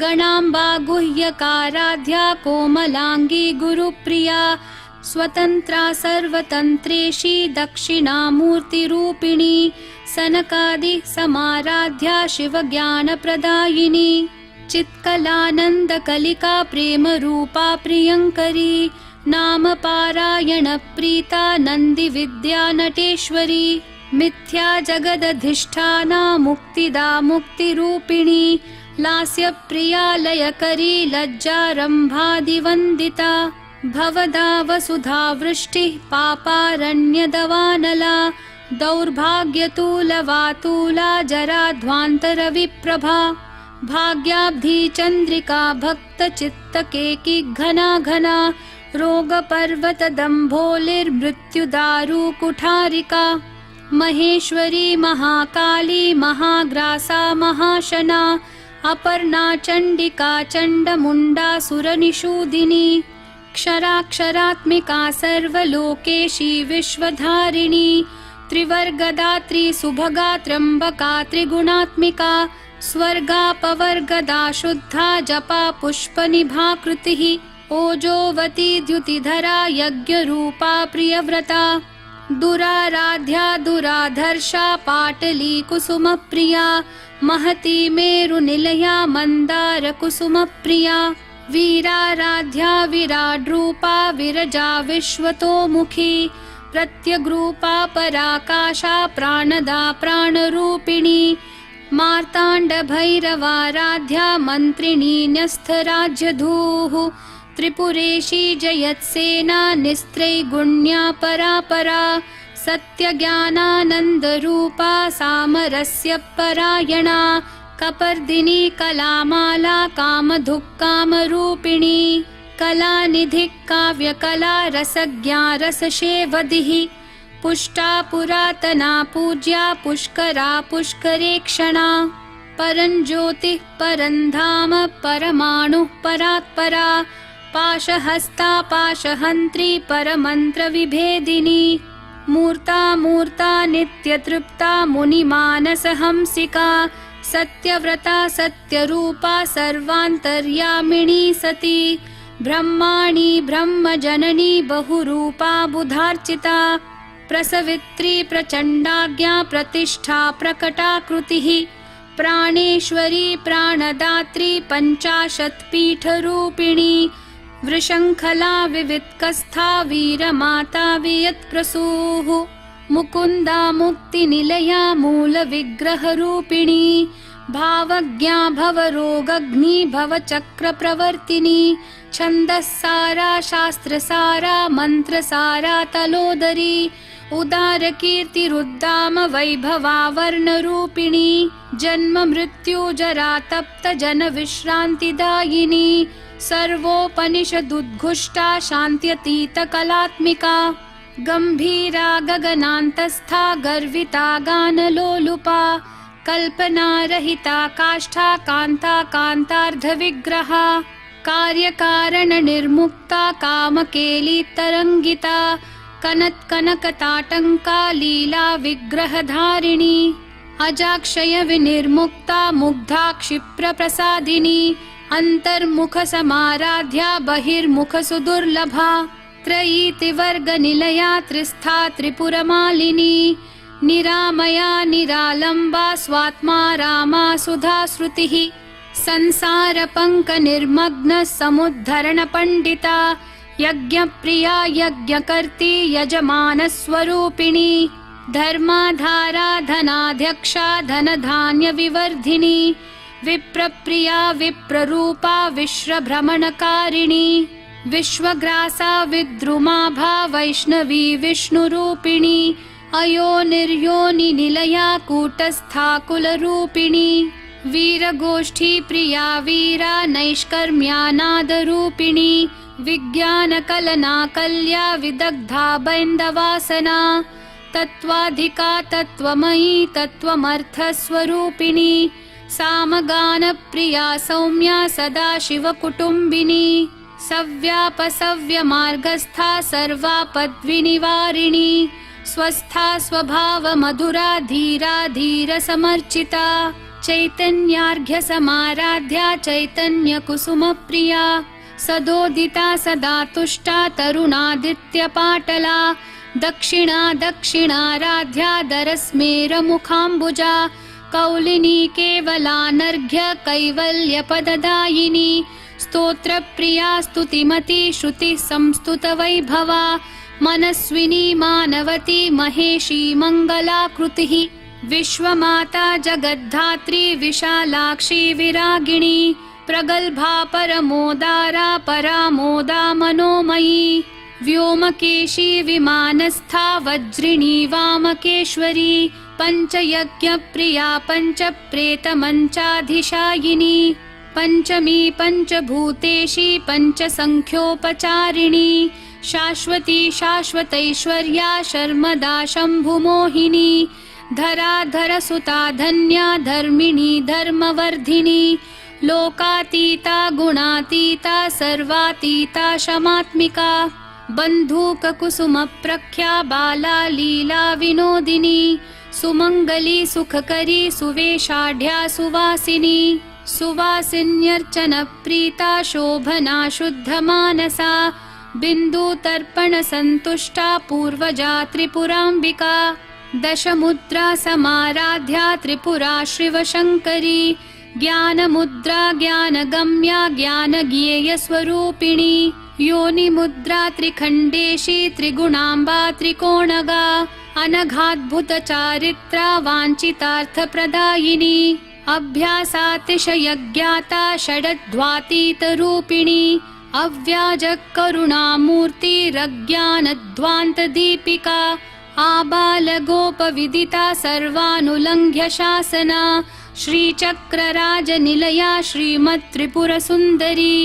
गणाम्बा गुह्यकाराध्या कोमलांगी गुरुप्रिया स्वतंत्रा सर्वतंत्रेशी दक्षिणामूर्तिरूपिणी सनकादि समाराध्या शिवज्ञानप्रदायिनी चित्कलानन्दकलिका प्रेमरूपा प्रियङ्करी नाम पारायण प्रीता नन्दिविद्या नटेश्वरी मिथ्या जगदधिष्ठाना मुक्तिदा मुक्तिरूपिणी लास्यप्रिया लयकरी लज्जारम्भादिवन्दिता भवदा वसुधा वृष्टिः पापारण्यदवानला दौर्भाग्यतूलवातूला जराध्वान्तरविप्रभा भाग्याब्धि चन्द्रिका भक्तचित्तकेकी घना घना रोगपर्वतदम्भोलिर्मृत्युदारु कुठारिका महेश्वरी महाकाली महाग्रासा महाशना अपर्णा चण्डिका चण्डमुण्डा सुरनिषूदिनी क्षराक्षरात्मिका सर्वलोकेशी विश्वधारिणी त्रिवर्गदा त्रिसुभगा त्र्यम्बका त्रिगुणात्मिका स्वर्गापवर्गदा शुद्धा जपा पुष्पनिभाकृतिः ओजोवती द्युतिधरा यज्ञरूपा प्रियव्रता दुराराध्या दुराधर्षा पाटली कुसुमप्रिया महती मेरुनिलया मन्दारकुसुमप्रिया वीराराध्या विराड्रूपा विरजा विश्वतोमुखी प्रत्यग्रूपा पराकाशा प्राणदा प्राणरूपिणी मार्ताण्डभैरवाराध्या मन्त्रिणी न्यस्थराज्यधूः त्रिपुरेशी जयत्सेना निस्त्रैगुण्या परापरा सत्यज्ञानानन्दरूपा सामरस्य परायणा कपर्दिनी कलामाला कामधुक्कामरूपिणी कलानिधिः काव्यकला रसज्ञा रससेवधिः पुष्टा पुरातना पूज्या पुष्करा पुष्करेक्षणा परञ्ज्योतिः परन्धाम परमाणुः परात्परा पाशहस्ता पाशहन्त्री परमन्त्रविभेदिनी मूर्ता मूर्ता नित्यतृप्ता मुनिमानसहंसिका सत्यव्रता सत्यरूपा सर्वान्तर्यामिणी सती ब्रह्माणी ब्रह्मजननी बहुरूपा बुधार्चिता प्रसवित्री प्रचण्डाज्ञा प्रतिष्ठा प्रकटाकृतिः प्राणेश्वरी प्राणदात्री पञ्चाशत्पीठरूपिणी वृषङ्खला विवित्कस्था वीरमाता वियत्प्रसूः मुकुन्दा मुक्तिनिलया मूलविग्रहरूपिणी भावज्ञा भवरोगग्नि भवचक्रप्रवर्तिनी छन्दस्सारा शास्त्रसारा मन्त्रसारा तलोदरी उदारकीर्तिरुद्दाम वैभवावर्णरूपिणी जन्म मृत्यु जरा तप्त जनविश्रान्तिदायिनी सर्वोपनिषदुद्घुष्टा शान्त्यतीतकलात्मिका गम्भीरा गगनान्तस्था गर्विता गानलोलुपा कल्पनारहिता काष्ठा कान्ता कान्तार्धविग्रहा कार्यकारणनिर्मुक्ता कामकेली तरङ्गिता कनत्कनकताटङ्का लीला विग्रहधारिणी अजाक्षय विनिर्मुक्ता मुग्धा क्षिप्रप्रसादिनी अन्तर्मुखसमाराध्या बहिर्मुखसुदुर्लभा त्रयीतिवर्गनिलया त्रिस्था त्रिपुरमालिनी निरामया निरालम्बा स्वात्मा रामा सुधाश्रुतिः संसारपङ्कनिर्मग्न समुद्धरणपण्डिता यज्ञप्रिया यज्ञकर्त्री यजमानस्वरूपिणी धर्माधारा धनाध्यक्षा धनधान्यविवर्धिनी विप्रप्रिया विप्ररूपा विश्वभ्रमणकारिणी विश्वग्रासा विद्रुमाभा वैष्णवी विष्णुरूपिणी अयोनिर्योनिनिलया कूटस्था कुलरूपिणी वीरगोष्ठी प्रिया वीरा नैष्कर्म्यानादरूपिणी विज्ञानकलना कल्या विदग्धा बैन्दवासना तत्त्वाधिका तत्त्वमयी तत्त्वमर्थस्वरूपिणी सामगानप्रिया सौम्या सदाशिवकुटुम्बिनी सव्यापसव्यमार्गस्था सर्वापद्विनिवारिणी स्वस्था स्वभावमधुरा धीरा धीरसमर्चिता चैतन्यार्घ्यसमाराध्या चैतन्यकुसुमप्रिया सदोदिता सदा तुष्टा तरुणादित्यपाटला दक्षिणा दक्षिणाराध्या दरस्मेरमुखाम्बुजा कौलिनी केवलानर्घ्य कैवल्यपददायिनी स्तोत्रप्रिया स्तुतिमती श्रुतिः संस्तुतवैभवा मनस्विनी मानवती महेशी मङ्गलाकृतिः विश्वमाता जगद्धात्री विशालाक्षी विरागिणी प्रगल्भा परमोदारा परामोदा मनोमयी व्योमकेशी विमानस्था वज्रिणी वामकेश्वरी पञ्चयज्ञप्रिया पञ्चप्रेतमञ्चाधिशायिनी पञ्चमी पञ्चभूतेशी पञ्चसङ्ख्योपचारिणी शाश्वती शाश्वतैश्वर्या शर्मदा शम्भुमोहिनी धराधरसुता धन्या धर्मिणी धर्मवर्धिनी लोकातीता गुणातीता सर्वातीता शमात्मिका बन्धूककुसुमप्रख्या बाला लीला विनोदिनी सुमङ्गली सुखकरी सुवेशाढ्या सुवासिनी सुवासिन्यर्चनप्रीता शोभना शुद्धमानसा बिन्दुतर्पणसन्तुष्टा पूर्वजा त्रिपुराम्बिका दशमुद्रा समाराध्या त्रिपुरा शिवशङ्करी ज्ञानमुद्रा ज्ञानगम्या ज्ञानज्ञेयस्वरूपिणी योनिमुद्रा त्रिखण्डेशी त्रिगुणाम्बा त्रिकोणगा अनघाद्भुतचारित्रा वाञ्छितार्थप्रदायिनी अभ्यासातिशयज्ञाता षडध्वातीतरूपिणी अव्याजकरुणामूर्तिरज्ञानध्वान्तदीपिका आबालगोपविदिता सर्वानुलङ्घ्य शासना श्रीचक्रराजनिलया श्रीमत्त्रिपुरसुन्दरी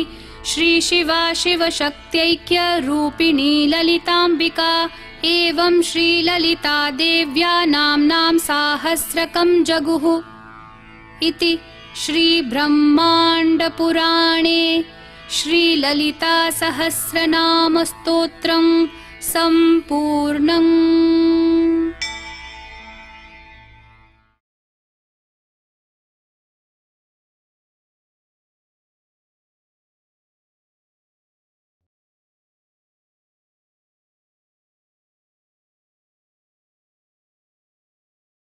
श्रीशिवा शिवशक्त्यैक्यरूपिणी ललिताम्बिका एवं श्रीललिता देव्या नाम्नां साहस्रकं जगुः इति श्रीब्रह्माण्डपुराणे श्रीललितासहस्रनामस्तोत्रं सम्पूर्णम्।